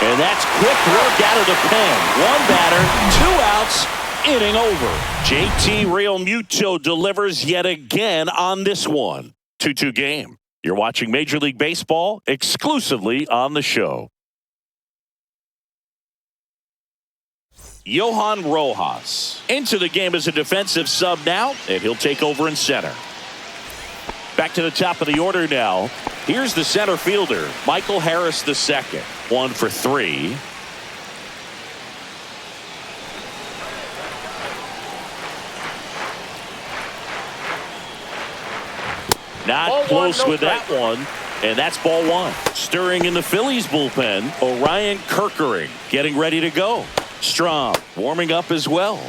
And that's quick work out of the pen. 1 batter, 2 outs, inning over. JT Realmuto delivers yet again on this one. 2-2 game. You're watching Major League Baseball exclusively on the show. Johan Rojas into the game as a defensive sub now, and he'll take over in center. Back to the top of the order now. Here's the center fielder, Michael Harris II. 1 for 3. Not Ball close one, no with that one. And that's ball 1. Stirring in the Phillies bullpen, Orion Kirkering getting ready to go. Strom warming up as well.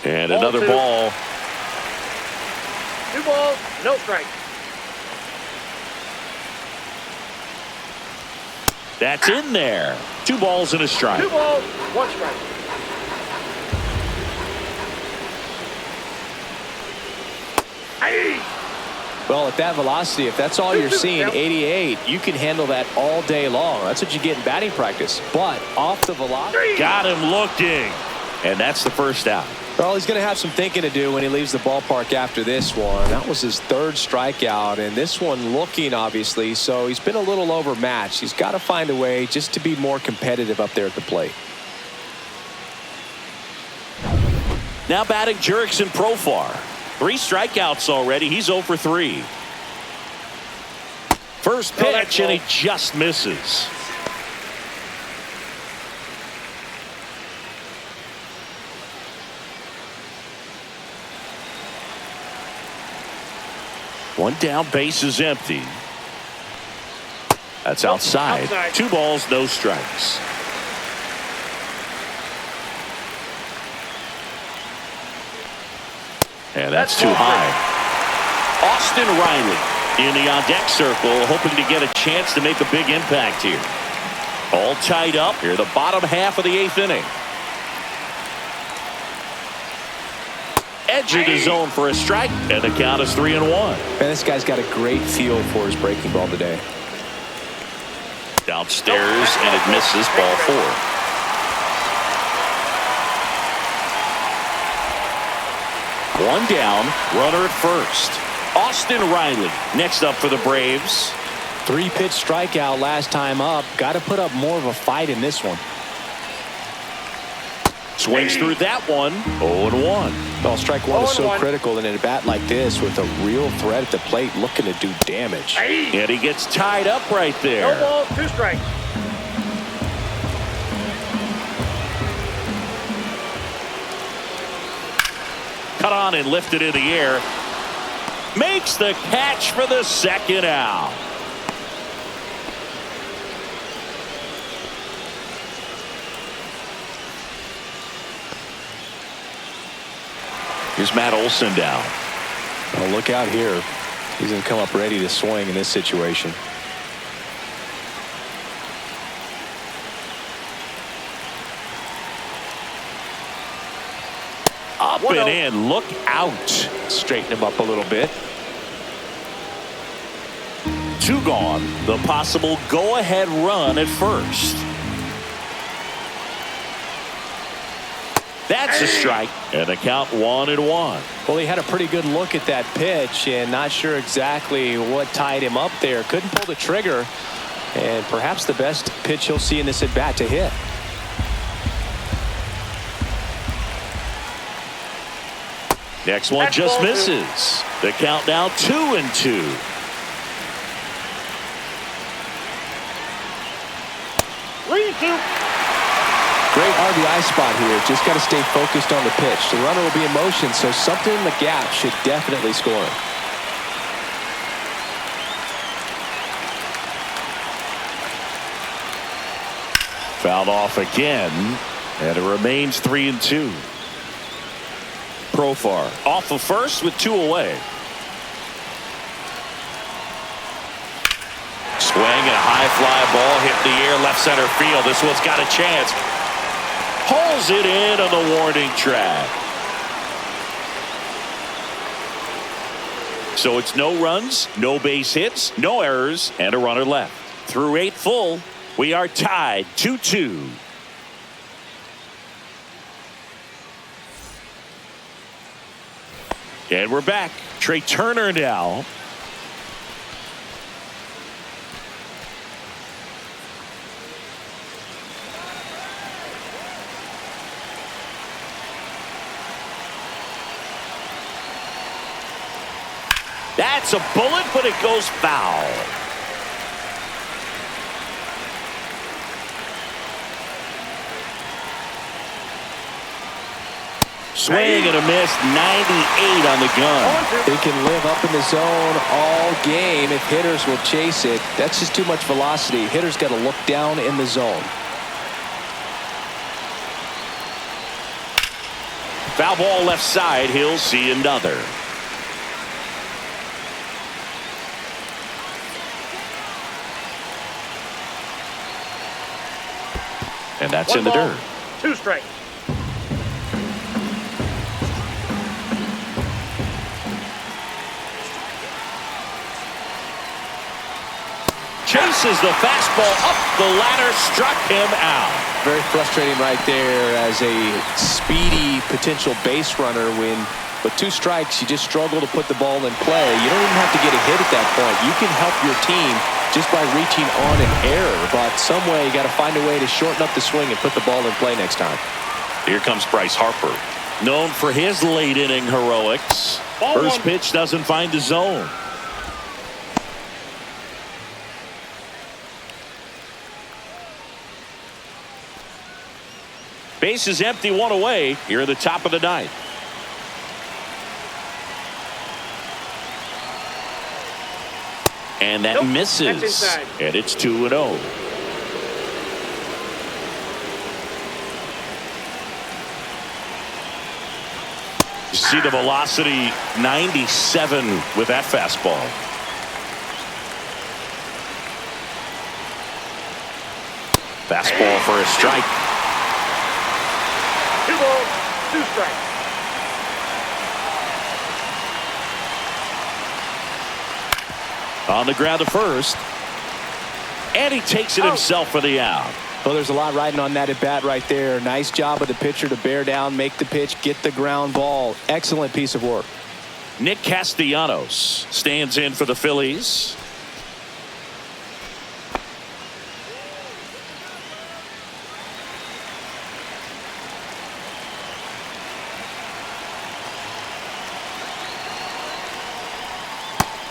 And Ball another 2. ball. 2 balls, no strike. That's in there. 2 balls and a strike. 2 balls, 1 strike. Hey! Well, at that velocity, if that's all you're seeing, 88, you can handle that all day long. That's what you get in batting practice. But off the velocity. Got him looking. And that's the first out. Well, he's going to have some thinking to do when he leaves the ballpark after this one. That was his 3rd strikeout, and this one looking, obviously, so he's been a little overmatched. He's got to find a way just to be more competitive up there at the plate. Now batting Jurickson Profar. 3 strikeouts already. He's 0 for 3. First pitch, and he just misses. One down, base is empty. That's outside. 2 balls, no strikes. And that's too high. Austin Riley in the on-deck circle, hoping to get a chance to make a big impact here. All tied up here, the bottom half of the 8th inning. Edge of the zone for a strike, and the count is 3-1. Man, this guy's got a great feel for his breaking ball today. Downstairs, and it misses, ball 4. One down, runner at first. Austin Riley next up for the Braves. 3-pitch strikeout last time up. Got to put up more of a fight in this one. Swings through that one. 0-1. Well, strike one is so 0-1. critical in a bat like this with a real threat at the plate looking to do damage. And he gets tied up right there. No balls, 2 strikes. Cut on and lifted in the air. Makes the catch for the second out. Here's Matt Olson down. Well, look out here. He's going to come up ready to swing in this situation. Up 1-0. and in. Look out. Straighten him up a little bit. 2 gone. The possible go-ahead run at first. That's a strike. And the count 1-1. Well, he had a pretty good look at that pitch and not sure exactly what tied him up there. Couldn't pull the trigger. And perhaps the best pitch he'll see in this at bat to hit. Next one That's just ball 2. misses. The count now 2-2. Great RBI spot here. Just got to stay focused on the pitch. The runner will be in motion, so something in the gap should definitely score him. Fouled off again, and it remains 3-2. Profar off of first with 2 away. Swing and a high fly ball hit the air left center field. This one's got a chance. Pulls it in on the warning track. So it's no runs, no base hits, no errors, and a runner left. Through 8 full, we are tied 2-2. And we're back. Trey Turner now. That's a bullet, but it goes foul. Swing and a miss, 98 on the gun. They can live up in the zone all game if hitters will chase it. That's just too much velocity. Hitters got to look down in the zone. Foul ball left side. He'll see another. And that's 1 in the ball, dirt. 2 strikes. Chases the fastball up the ladder, struck him out. Very frustrating right there as a speedy potential base runner when with 2 strikes you just struggle to put the ball in play. You don't even have to get a hit at that point. You can help your team just by reaching on an error, but some way you got to find a way to shorten up the swing and put the ball in play next time. Here comes Bryce Harper, known for his late inning heroics. Ball First 1. pitch doesn't find the zone. Base is empty, 1 away here in the top of the 9th. And that Nope, misses. that's inside. And it's 2-0. You see the velocity, 97 with that fastball. Fastball for a strike. 2 balls, 2 strikes. On the ground to first. And he takes it himself for the out. Well, there's a lot riding on that at bat right there. Nice job of the pitcher to bear down, make the pitch, get the ground ball. Excellent piece of work. Nick Castellanos stands in for the Phillies.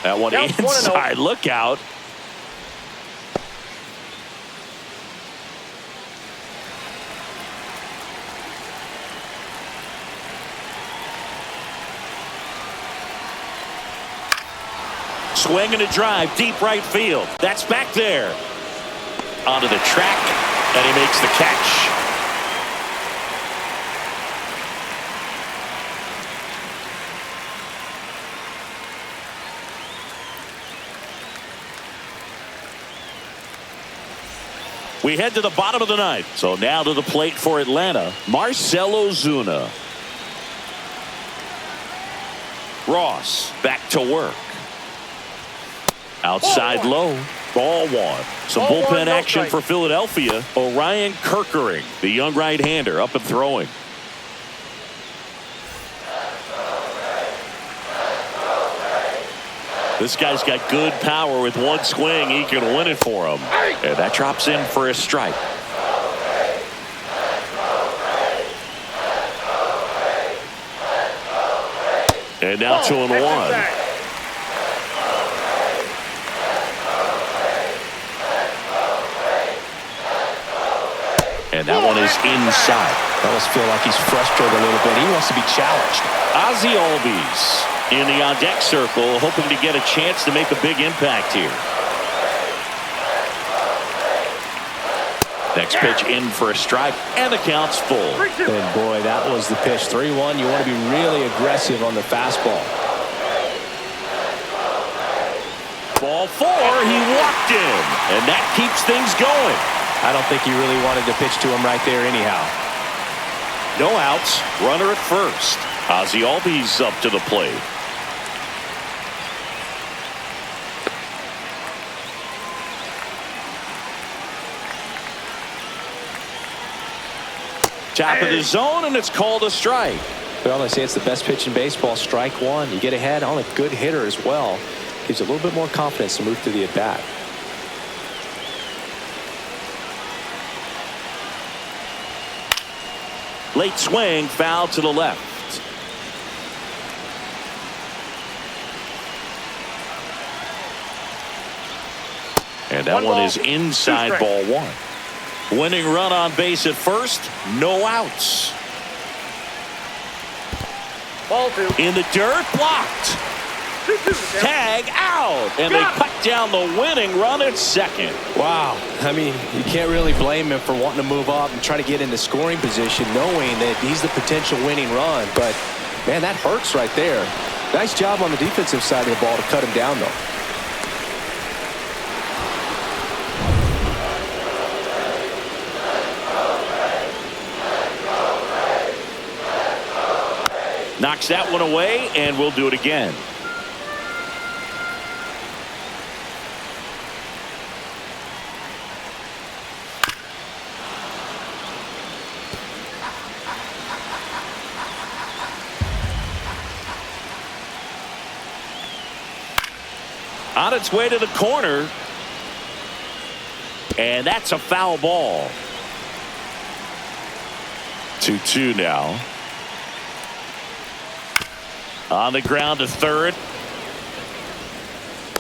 That one Down 1-0. inside. Look out. Swing and a drive, deep right field. That's back there. Onto the track, and he makes the catch. We head to the bottom of the ninth. So now to the plate for Atlanta, Marcell Ozuna. Ross back to work. Outside low. Ball one. Some Ball bullpen one, no action strike. for Philadelphia. Orion Kerkering, the young right-hander, up and throwing. This guy's got good power. With one swing, he can win it for him. And that drops in for a strike. And now 2-1. And that one is inside. I almost feel like he's frustrated a little bit. He wants to be challenged. Ozzy Albies in the on-deck circle, hoping to get a chance to make a big impact here. Next pitch in for a strike, and the count's full. And boy, that was the pitch. 3-1. You want to be really aggressive on the fastball. Ball four, he walked in, and that keeps things going. I don't think he really wanted to pitch to him right there anyhow. No outs, runner at first. Ozzy Albies up to the plate. Top of the zone, and it's called a strike. Well, they say it's the best pitch in baseball. Strike one. You get ahead on a good hitter as well. Gives you a little bit more confidence to move through the at-bat. Late swing, foul to the left. And that one is inside, ball one. Winning run on base at first, no outs. Ball two. In the dirt, blocked. 2-2. Tag out, and they cut down the winning run at second. Wow. I mean, you can't really blame him for wanting to move up and try to get into scoring position, knowing that he's the potential winning run. But, man, that hurts right there. Nice job on the defensive side of the ball to cut him down, though. Knocks that one away, and we'll do it again. On its way to the corner, and that's a foul ball. 2-2 now. On the ground to third.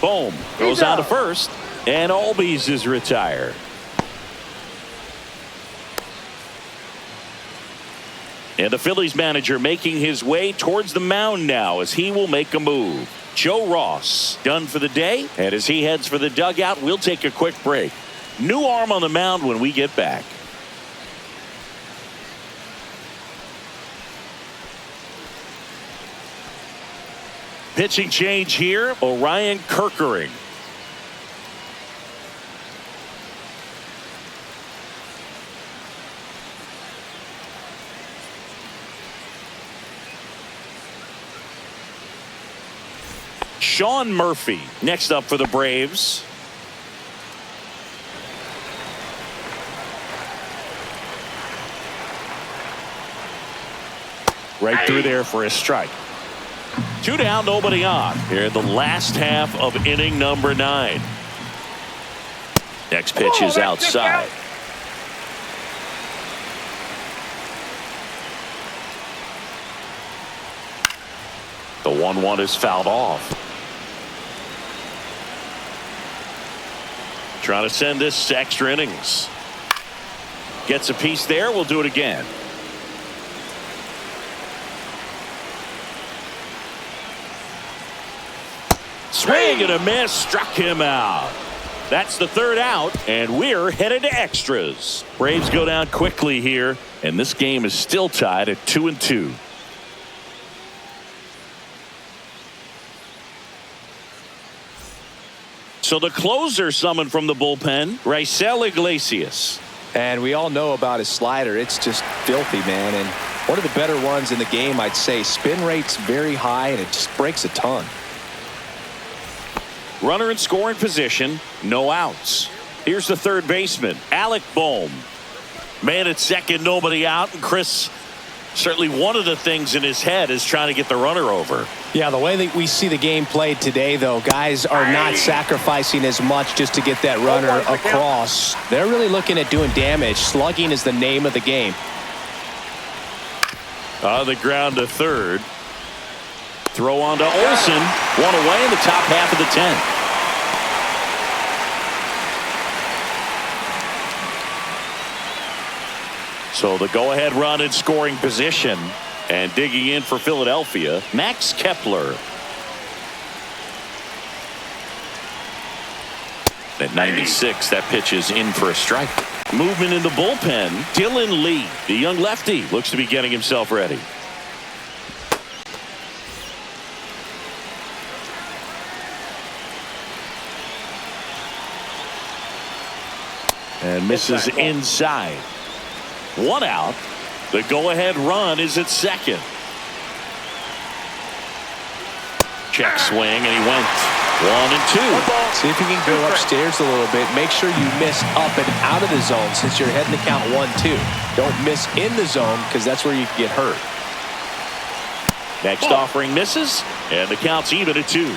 Boom. Goes on to first. And Albies is retired. And the Phillies manager making his way towards the mound now as he will make a move. Joe Ross done for the day. And as he heads for the dugout, we'll take a quick break. New arm on the mound when we get back. Pitching change here, Orion Kerkering. Sean Murphy next up for the Braves. Right through there for a strike. 2 down, nobody on. Here in the last half of inning number 9. Next pitch is outside. The 1-1 is fouled off. Trying to send this to extra innings. Gets a piece there. We'll do it again. Swing and a miss. Struck him out. That's the third out, and we're headed to extras. Braves go down quickly here, and this game is still tied at 2-2. So the closer summoned from the bullpen, Raisel Iglesias. And we all know about his slider. It's just filthy, man. And one of the better ones in the game, I'd say. Spin rate's very high, and it just breaks a ton. Runner in scoring position, no outs. Here's the third baseman, Alec Bohm. Man at second, nobody out. And Chris, certainly one of the things in his head is trying to get the runner over. Yeah, the way that we see the game played today, though, guys are not sacrificing as much just to get that runner across. They're really looking at doing damage. Slugging is the name of the game. On the ground to third. Throw on to Olsen. One away in the top half of the 10th. So the go-ahead run in scoring position, and digging in for Philadelphia, Max Kepler. At 96, that pitch is in for a strike. Movement in the bullpen, Dylan Lee, the young lefty, looks to be getting himself ready. And misses inside. One out. The go-ahead run is at second. Check swing, and he went 1-2. See if you can go upstairs a little bit. Make sure you miss up and out of the zone since you're heading to count 1-2. Don't miss in the zone because that's where you can get hurt. Next offering misses, and the count's even at 2.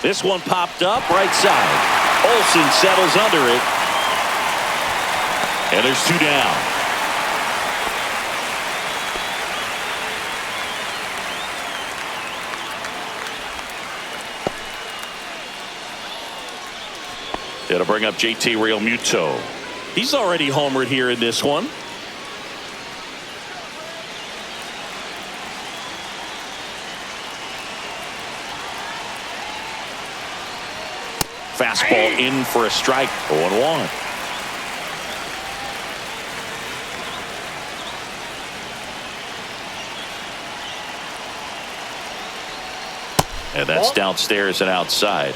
This one popped up right side. Olsen settles under it. And there's 2 down. It'll bring up JT Realmuto. He's already homered here in this one. Fastball in for a strike. 0-1. And that's downstairs and outside.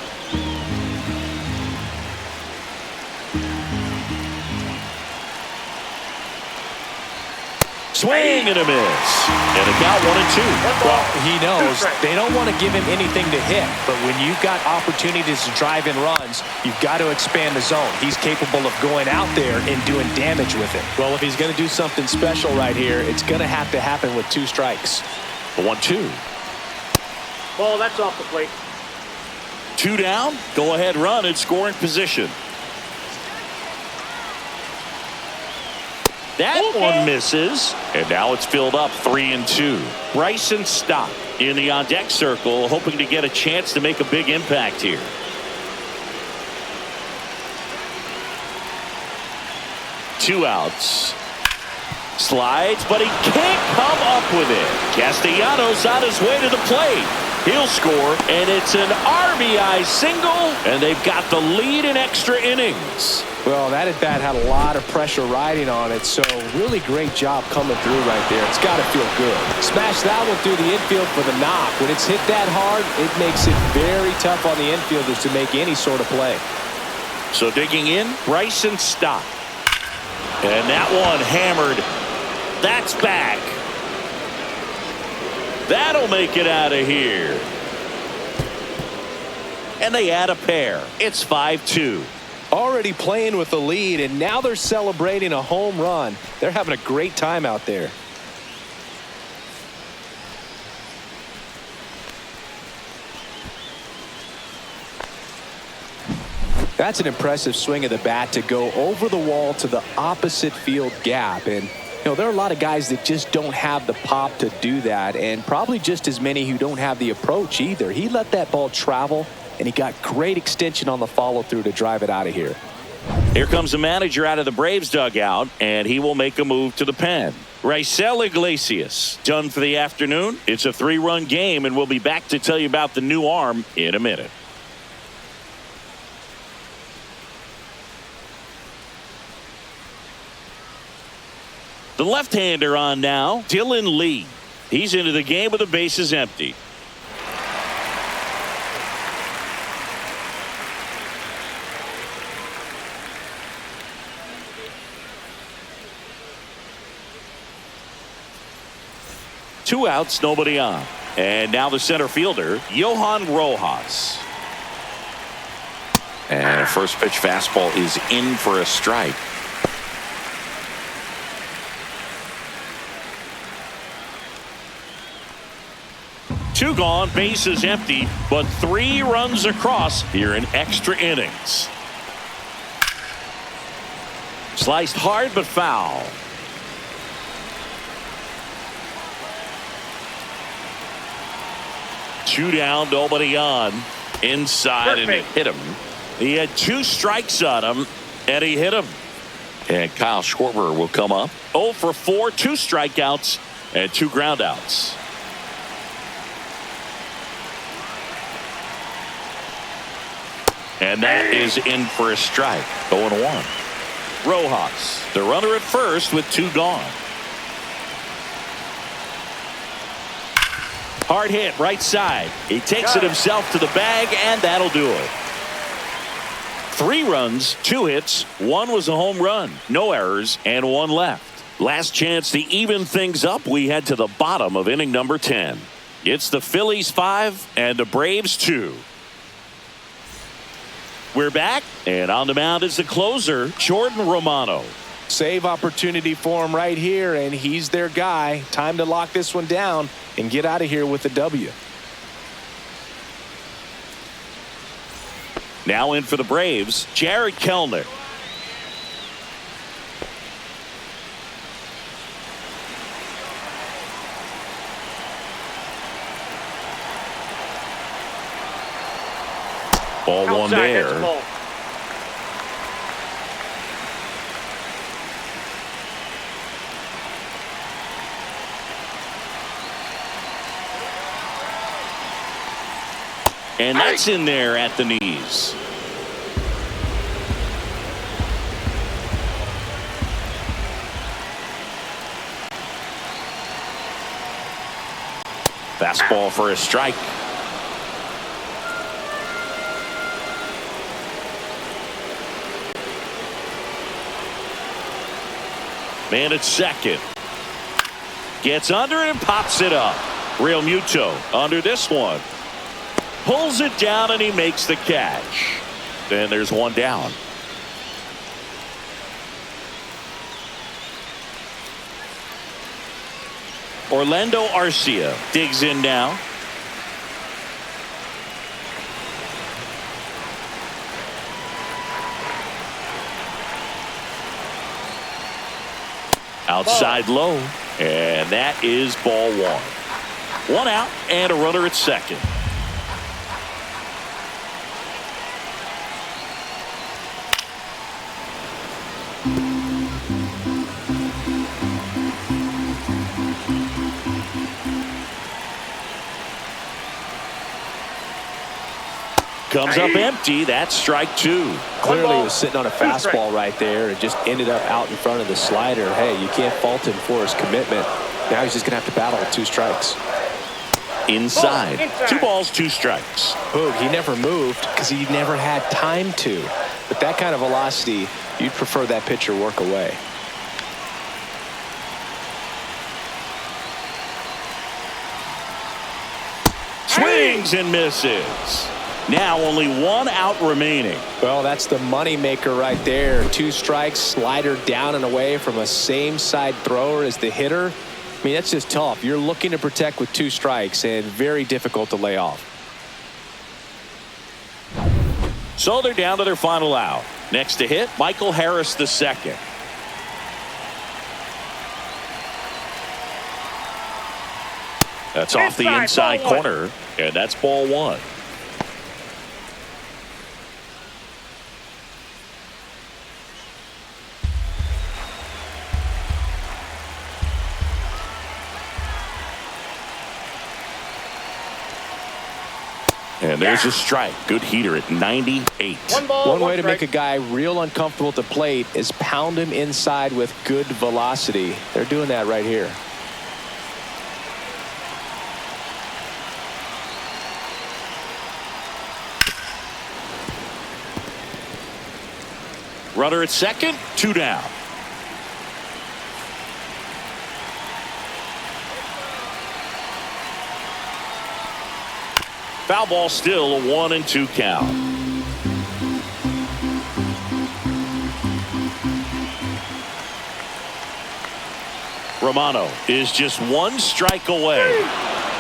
Swing and a miss. And a count 1-2. Well, he knows they don't want to give him anything to hit, but when you've got opportunities to drive in runs, you've got to expand the zone. He's capable of going out there and doing damage with it. Well, if he's going to do something special right here, it's going to have to happen with 2 strikes. 1-2. Ball, that's off the plate. 2 down. Go ahead run in scoring position. That one misses, and now it's filled up 3-2. Bryson Stott in the on-deck circle, hoping to get a chance to make a big impact here. Two outs. Slides, but he can't come up with it. Castellanos on his way to the plate. He'll score, and it's an RBI single, and they've got the lead in extra innings. Well, that at-bat had a lot of pressure riding on it, so really great job coming through right there. It's got to feel good. Smash that one through the infield for the knock. When it's hit that hard, it makes it very tough on the infielders to make any sort of play. So digging in, Bryson Stott. And that one hammered. That's back. That'll make it out of here. And they add a pair. It's 5-2. Already playing with the lead, and now they're celebrating a home run. They're having a great time out there. That's an impressive swing of the bat to go over the wall to the opposite field gap. And there are a lot of guys that just don't have the pop to do that, and probably just as many who don't have the approach either. He let that ball travel, and he got great extension on the follow-through to drive it out of here. Here comes the manager out of the Braves dugout, and he will make a move to the pen. Raisel Iglesias done for the afternoon. It's a 3-run game, and we'll be back to tell you about the new arm in a minute. The left-hander on now, Dylan Lee. He's into the game with the bases empty. Two outs, nobody on. And now the center fielder, Johan Rojas. And a first pitch fastball is in for a strike. Two gone, bases empty, but 3 runs across here in extra innings. Sliced hard but foul. Two down, nobody on. Inside, and it hit him. He had 2 strikes on him, and he hit him. And Kyle Schwarber will come up. 0 for 4, 2 strikeouts, and 2 groundouts. And that is in for a strike. 0-1. Rojas, the runner at first with 2 gone. Hard hit, right side. He takes it himself to the bag, and that'll do it. 3 runs, 2 hits, 1 was a home run. No errors, and 1 left. Last chance to even things up. We head to the bottom of inning number 10. It's the Phillies 5 and the Braves 2. We're back, and on the mound is the closer, Jordan Romano. Save opportunity for him right here, and he's their guy. Time to lock this one down and get out of here with the W. Now in for the Braves, Jared Kellner. Ball one there. And that's in there at the knees. Fastball for a strike. Man at second. Gets under it and pops it up. Real Muto under this one. Pulls it down and he makes the catch. Then there's 1 down. Orlando Arcia digs in now. Outside low, and that is ball 1. 1 out and a runner at second. Comes up empty. That's strike 2. Clearly was sitting on a fastball right there and just ended up out in front of the slider. Hey, you can't fault him for his commitment. Now he's just going to have to battle with 2 strikes. Inside. 2 balls, 2 strikes. Boog, he never moved because he never had time to. With that kind of velocity, you'd prefer that pitcher work away. Swings and misses. Now only 1 out remaining. Well, that's the money maker right there. 2 strikes, slider down and away from a same side thrower as the hitter. I mean, that's just tough. You're looking to protect with 2 strikes and very difficult to lay off. So they're down to their final out. Next to hit, Michael Harris II. That's off the inside corner, and that's ball one. And there's a strike. Good heater at 98. One way to make a guy real uncomfortable at the plate is pound him inside with good velocity. They're doing that right here. Runner at second, 2 down. Foul ball, still a 1-2 count. Romano is just 1 strike away.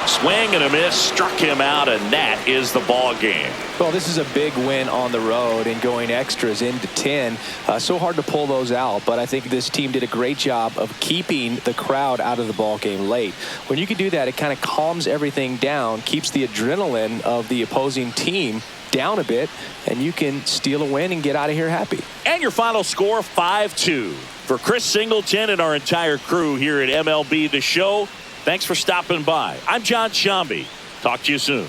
Swing and a miss, struck him out, and that is the ball game. Well, this is a big win on the road and going extras into 10. So hard to pull those out, but I think this team did a great job of keeping the crowd out of the ball game late. When you can do that, it kind of calms everything down, keeps the adrenaline of the opposing team down a bit, and you can steal a win and get out of here happy. And your final score, 5-2. For Chris Singleton and our entire crew here at MLB The Show, thanks for stopping by. I'm John Shambi. Talk to you soon.